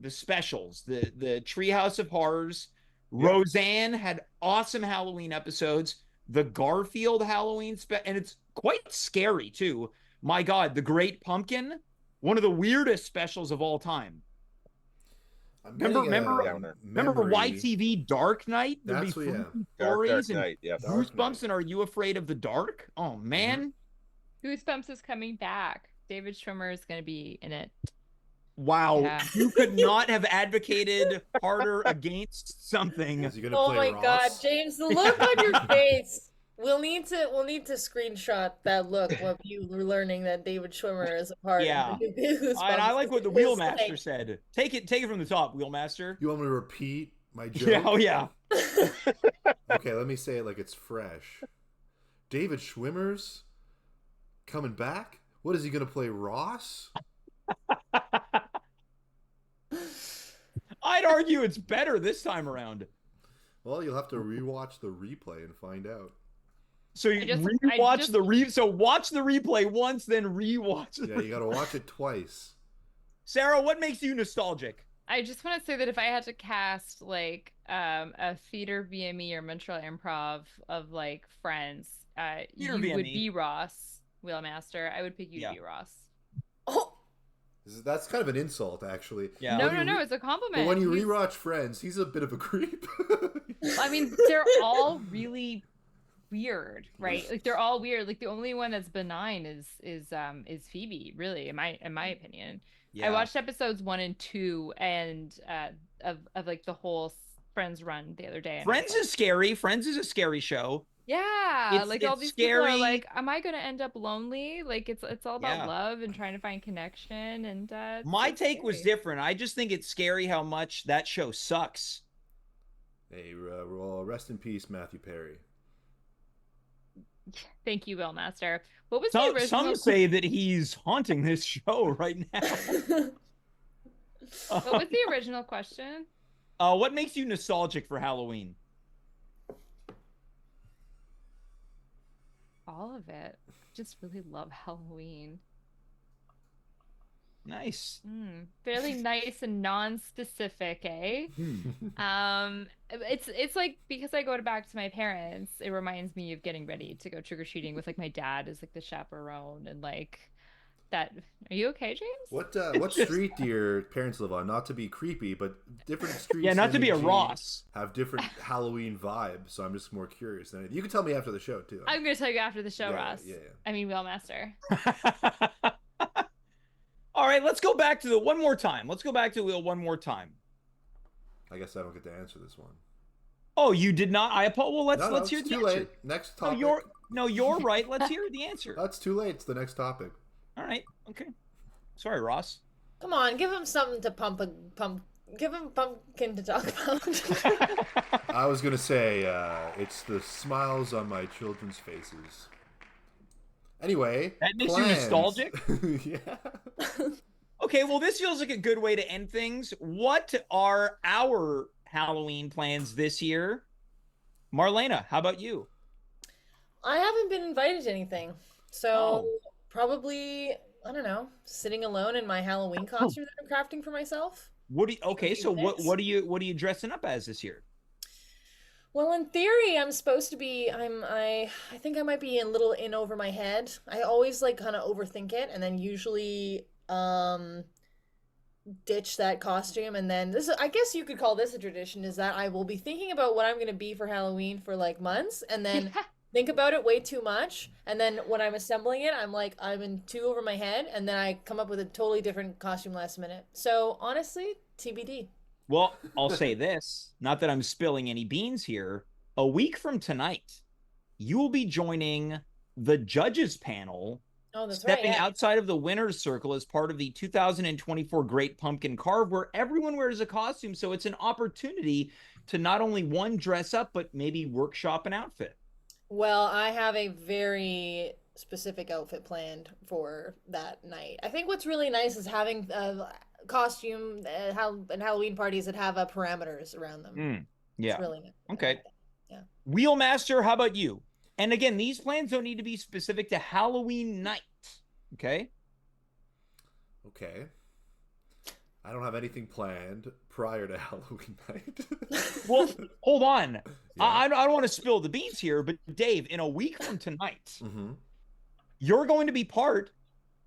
specials, the Treehouse of Horrors. Yeah. Roseanne had awesome Halloween episodes. The Garfield Halloween and it's quite scary too. My God, The Great Pumpkin, one of the weirdest specials of all time. Remember YTV Dark Night? There'd be stories and Goosebumps and Are You Afraid of the Dark? Oh man. Goosebumps is coming back. David Schwimmer is going to be in it. Wow. Yeah. You could not have advocated harder against something. Oh my God, James, the look on your face. We'll need to screenshot that look of you learning that David Schwimmer is a part of the Goosebumps. I like what the Wheelmaster said. Take it from the top, Wheelmaster. You want me to repeat my joke? Yeah, oh yeah. Okay, let me say it like it's fresh. David Schwimmer's coming back? What is he going to play, Ross? I'd argue it's better this time around. Well, you'll have to rewatch the replay and find out. So you watch the replay once, then rewatch. Yeah, you got to watch it twice. Sarah, what makes you nostalgic? I just want to say that if I had to cast like a theater VME or Montreal Improv of like friends, you VME. would be Ross Wheelmaster. I would pick you to be Ross. Oh, That's kind of an insult, actually. Yeah. No, it's a compliment. But when you rewatch Friends, he's a bit of a creep. I mean, they're all really weird, right? Like they're all weird. Like the only one that's benign is Phoebe, really, in my opinion. Yeah. I watched episodes 1 and 2 and of like the whole Friends run the other day. Friends is scary. Friends is a scary show. Yeah, like all these scary. people are like, am I gonna end up lonely? Like it's all about love and trying to find connection. And my take was different. I just think it's scary how much that show sucks. Hey, well, rest in peace, Matthew Perry. Thank you, Will Master. What was the original? Some say that he's haunting this show right now. What was the original question? What makes you nostalgic for Halloween? All of it. I just really love Halloween. Nice. Fairly nice and non-specific, eh? It's like because I go back to my parents, it reminds me of getting ready to go trick-or-treating with like my dad as like the chaperone and like that. Are you okay, James? What street do your parents live on? Not to be creepy, but different streets. Yeah, not to be a Ross. Have different Halloween vibes, so I'm just more curious. You can tell me after the show too. I'm gonna tell you after the show, Yeah, Ross. yeah. I mean, Will Master. All right, let's go back to one more time. Let's go back to Will one more time. I guess I don't get to answer this one. Oh, you did not? Well, let's hear the answer. Late. Next topic. You're right. Let's hear the answer. That's too late. It's the next topic. All right. Okay. Sorry, Ross. come on, give him something to pump. Give him pumpkin to talk about. I was gonna say it's the smiles on my children's faces. Anyway, that makes you nostalgic. Yeah. Okay, well, this feels like a good way to end things. What are our Halloween plans this year? Marlaena, how about you? I haven't been invited to anything, so probably I don't know, sitting alone in my Halloween costume that I'm crafting for myself. What are you dressing up as this year? Well, in theory, I'm supposed to be. I think I might be a little in over my head. I always like kind of overthink it, and then usually ditch that costume. And then I guess you could call this a tradition, is that I will be thinking about what I'm gonna be for Halloween for like months, and then think about it way too much. And then when I'm assembling it, I'm in too over my head, and then I come up with a totally different costume last minute. So honestly, TBD. Well, I'll say this, not that I'm spilling any beans here. A week from tonight, you will be joining the judges panel, stepping outside of the winner's circle as part of the 2024 Great Pumpkin Carve, where everyone wears a costume. So it's an opportunity to not only dress up, but maybe workshop an outfit. Well, I have a very specific outfit planned for that night. I think what's really nice is having costume and Halloween parties that have parameters around them. Yeah. It's really nice. Okay. Yeah. Wheelmaster, how about you? And again, these plans don't need to be specific to Halloween night. Okay. Okay. I don't have anything planned prior to Halloween night. Well, hold on. Yeah. I don't want to spill the beans here, but Dave, in a week from tonight, you're going to be part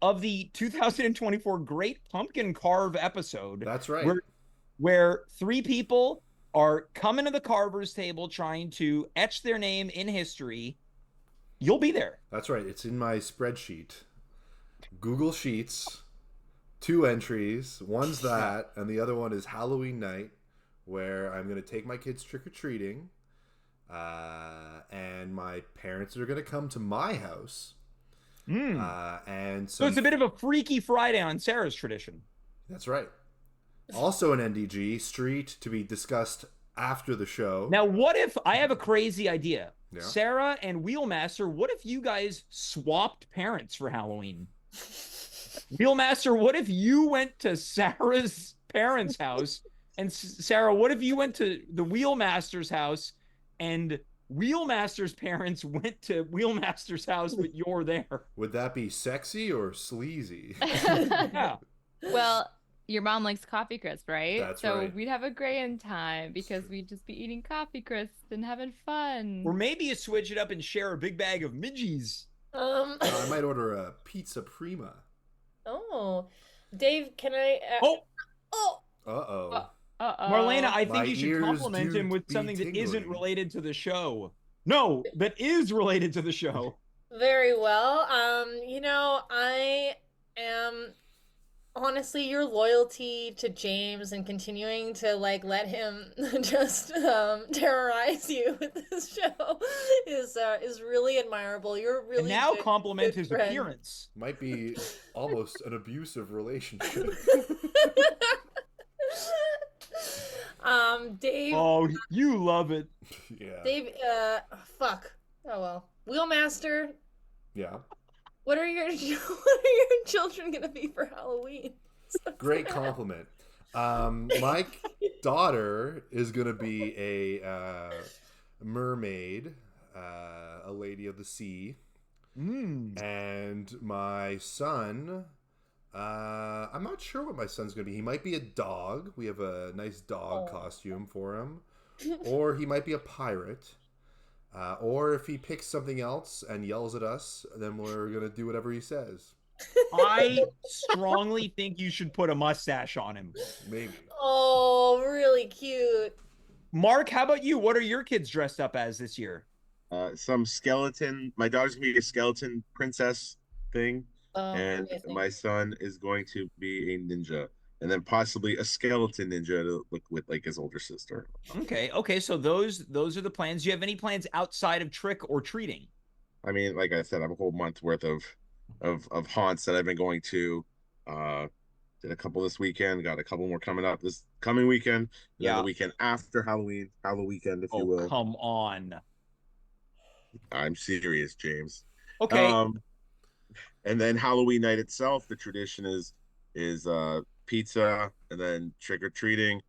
of the 2024 Great Pumpkin Carve episode. That's right. Where 3 people are coming to the carver's table trying to etch their name in history. You'll be there. That's right. It's in my spreadsheet. Google Sheets. 2 entries. One's that, and the other one is Halloween night, where I'm going to take my kids trick-or-treating, and my parents are going to come to my house. And so it's a bit of a Freaky Friday on Sarah's tradition. That's right. Also an NDG, Street, to be discussed after the show. Now, what if I have a crazy idea? Yeah. Sarah and Wheelmaster, what if you guys swapped parents for Halloween? Wheelmaster, what if you went to Sarah's parents' house And Sarah, what if you went to the Wheelmaster's house and Wheelmaster's parents went to Wheelmaster's house, but you're there? Would that be sexy or sleazy? Yeah. Well, your mom likes coffee crisp, right? That's so right. we'd have a grand time because we'd just be eating coffee crisp and having fun. Or maybe you switch it up and share a big bag of midgies. I might order a pizza prima. Oh, Dave, can I? Oh, Uh-oh. Marlaena, I think My you should ears compliment do him with be something that isn't tingling. related to the show. No, that is related to the show. Very well. I am honestly your loyalty to James and continuing to like let him just terrorize you with this show is really admirable. You're really And now good, compliment good his friend. appearance. Might be almost an abusive relationship. Dave. Oh, you love it. Yeah. Dave. Fuck. Oh well. Wheelmaster. Yeah. What are your children gonna be for Halloween? Great compliment. My daughter is gonna be a mermaid, a lady of the sea, and my son. I'm not sure what my son's gonna be. He might be a dog. We have a nice dog costume for him, or he might be a pirate. Or if he picks something else and yells at us, then we're gonna do whatever he says. I strongly think you should put a mustache on him. Maybe. Oh, really cute. Mark, how about you? What are your kids dressed up as this year? Some skeleton. My daughter's gonna be a skeleton princess thing, and Amazing. my son is going to be a ninja, and then possibly a skeleton ninja to look with like his older sister. Okay. So those are the plans. Do you have any plans outside of trick or treating? I mean, like I said, I have a whole month worth of haunts that I've been going to. Did a couple this weekend, got a couple more coming up this coming weekend. And then the weekend after Halloween, weekend, if you will. Come on. I'm serious, James. Okay. And then Halloween night itself, the tradition is pizza and then trick or treating.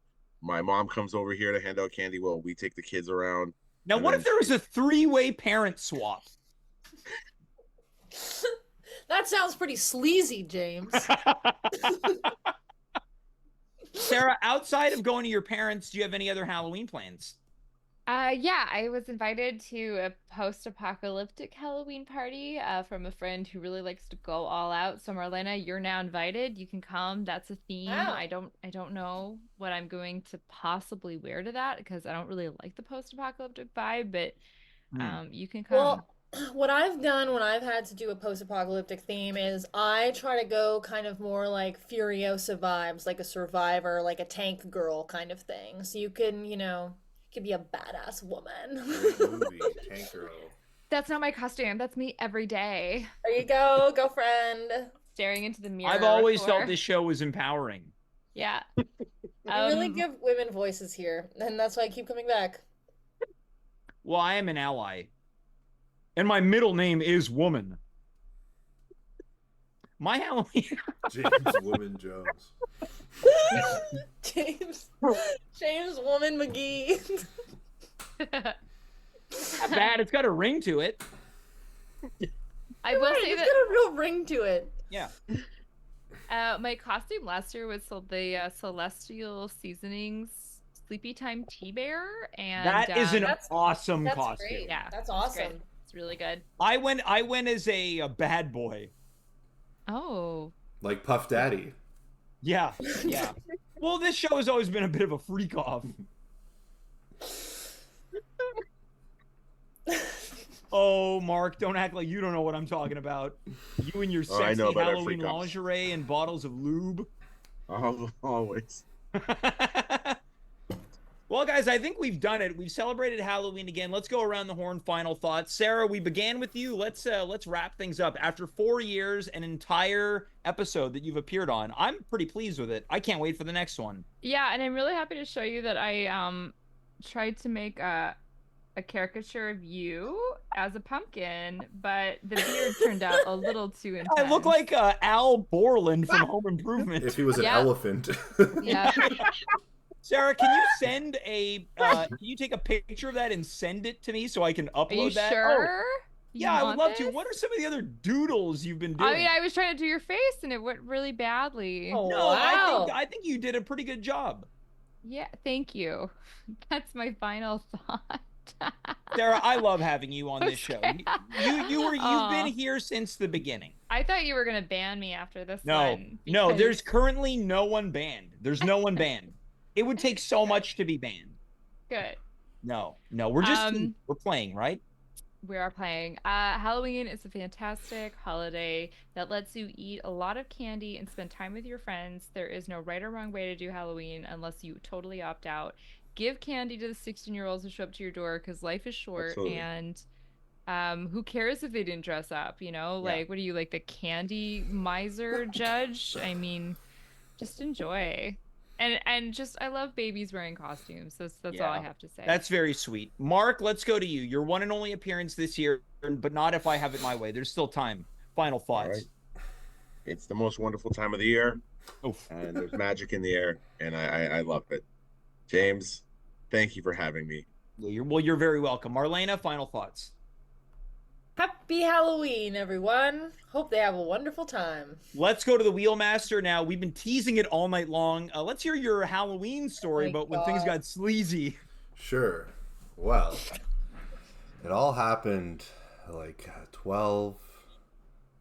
My mom comes over here to hand out candy while we take the kids around. Now, what if there was a 3-way parent swap? That sounds pretty sleazy, James. Sarah, outside of going to your parents, do you have any other Halloween plans? Yeah, I was invited to a post-apocalyptic Halloween party from a friend who really likes to go all out. So Marlaena, you're now invited. You can come. That's a theme. Wow. I don't know what I'm going to possibly wear to that because I don't really like the post-apocalyptic vibe, but you can come. Well, what I've done when I've had to do a post-apocalyptic theme is I try to go kind of more like Furiosa vibes, like a survivor, like a tank girl kind of thing. So you can, could be a badass woman. Great movie, Tank Girl. That's not my costume. That's me every day. There you go, girlfriend. Staring into the mirror. I've always felt this show was empowering. Yeah. You really give women voices here, and that's why I keep coming back. Well, I am an ally. And my middle name is Woman. My Halloween... James Woman Jones. James Woman McGee. Not bad. It's got a ring to it. I will say it's that got a real ring to it. Yeah. my costume last year was the Celestial Seasonings Sleepy Time Tea Bear, and That is an awesome that's costume. Great. Yeah, That's awesome. It's really good. I went as a bad boy. Oh. Like Puff Daddy. Yeah. Well, this show has always been a bit of a freak off. Oh, Mark, don't act like you don't know what I'm talking about. You and your I sexy know about our Halloween freak-offs. lingerie and bottles of lube. Always. Well, guys, I think we've done it. We've celebrated Halloween again. Let's go around the horn. Final thoughts. Sarah, we began with you. Let's wrap things up. After 4 years, an entire episode that you've appeared on, I'm pretty pleased with it. I can't wait for the next one. Yeah, and I'm really happy to show you that I tried to make a caricature of you as a pumpkin, but the beard turned out a little too intense. I look like Al Borland from Home Improvement. If he was an Yeah. elephant. Yeah. Sarah, can you send can you take a picture of that and send it to me so I can upload Are you that? sure? Oh, You yeah, I would want love to. this? What are some of the other doodles you've been doing? I mean, I was trying to do your face and it went really badly. Oh, No, wow. I think you did a pretty good job. Yeah, thank you. That's my final thought. Sarah, I love having you on this show. Okay. You've been Aw. here since the beginning. I thought you were gonna ban me after this No, one. no, there's because- currently no one banned. There's no one banned. It would take so much to be banned. Good. No, we're just we're playing, right? We are playing. Halloween is a fantastic holiday that lets you eat a lot of candy and spend time with your friends. There is no right or wrong way to do Halloween unless you totally opt out. Give candy to the 16-year-olds who show up to your door because life is short. Absolutely. And who cares if they didn't dress up? You know, Yeah. like, what are you, like the candy miser judge? I mean, just enjoy. And just, I love babies wearing costumes. That's all I have to say. That's very sweet. Mark, let's go to you. Your one and only appearance this year, but not if I have it my way. There's still time. Final thoughts. All right. It's the most wonderful time of the year, Oof. and there's magic in the air, and I love it. James, thank you for having me. Well, you're very welcome. Marlaena, final thoughts. Happy Halloween, everyone. Hope they have a wonderful time. Let's go to the Wheelmaster now. We've been teasing it all night long. Let's hear your Halloween story My about when things God. got sleazy. Sure. Well, it all happened like 12,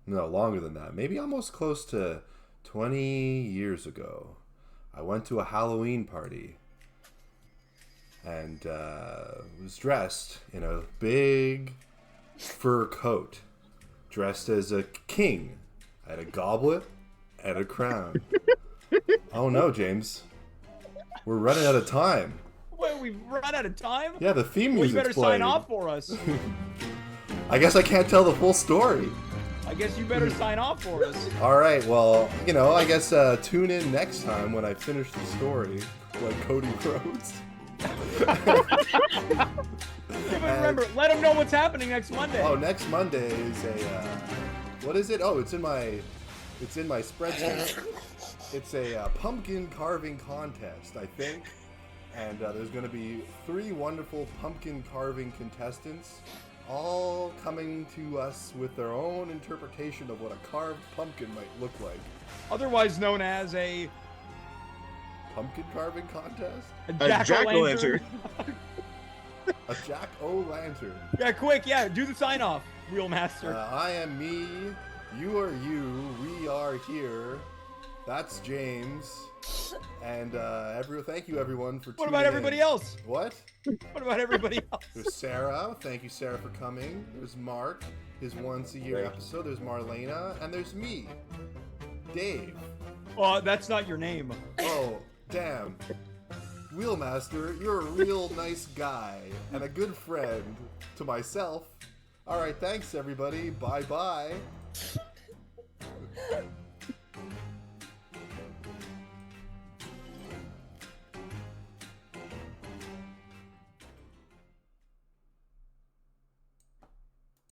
no, longer than that. Maybe almost close to 20 years ago. I went to a Halloween party and was dressed in a big fur coat, dressed as a king. I had a goblet and a crown. Oh no, James. We're running out of time. Wait, we've run out of time? Yeah, the theme Well, you music's better playing. sign off for us. I guess I can't tell the full story. I guess you better sign off for us. All right, well, I guess tune in next time when I finish the story, like Cody Rhodes. Remember, let them know what's happening next Monday. Oh, next Monday is a what is it? Oh, it's in my spreadsheet. It's a pumpkin carving contest, I think. And there's going to be 3 wonderful pumpkin carving contestants, all coming to us with their own interpretation of what a carved pumpkin might look like. Otherwise known as a Pumpkin carving contest? jack-o'-lantern. A jack-o'-lantern. Yeah, quick, yeah, do the sign off, Wheelmaster. I am me, you are you, we are here. That's James. And thank you everyone for tuning What about everybody in. else? What? What about everybody else? There's Sarah. Thank you, Sarah, for coming. There's Mark, his once-a-year episode. There's Marlaena. And there's me, Dave. Oh, that's not your name. Oh, damn. Wheelmaster, you're a real nice guy and a good friend to myself. All right, thanks, everybody. Bye-bye.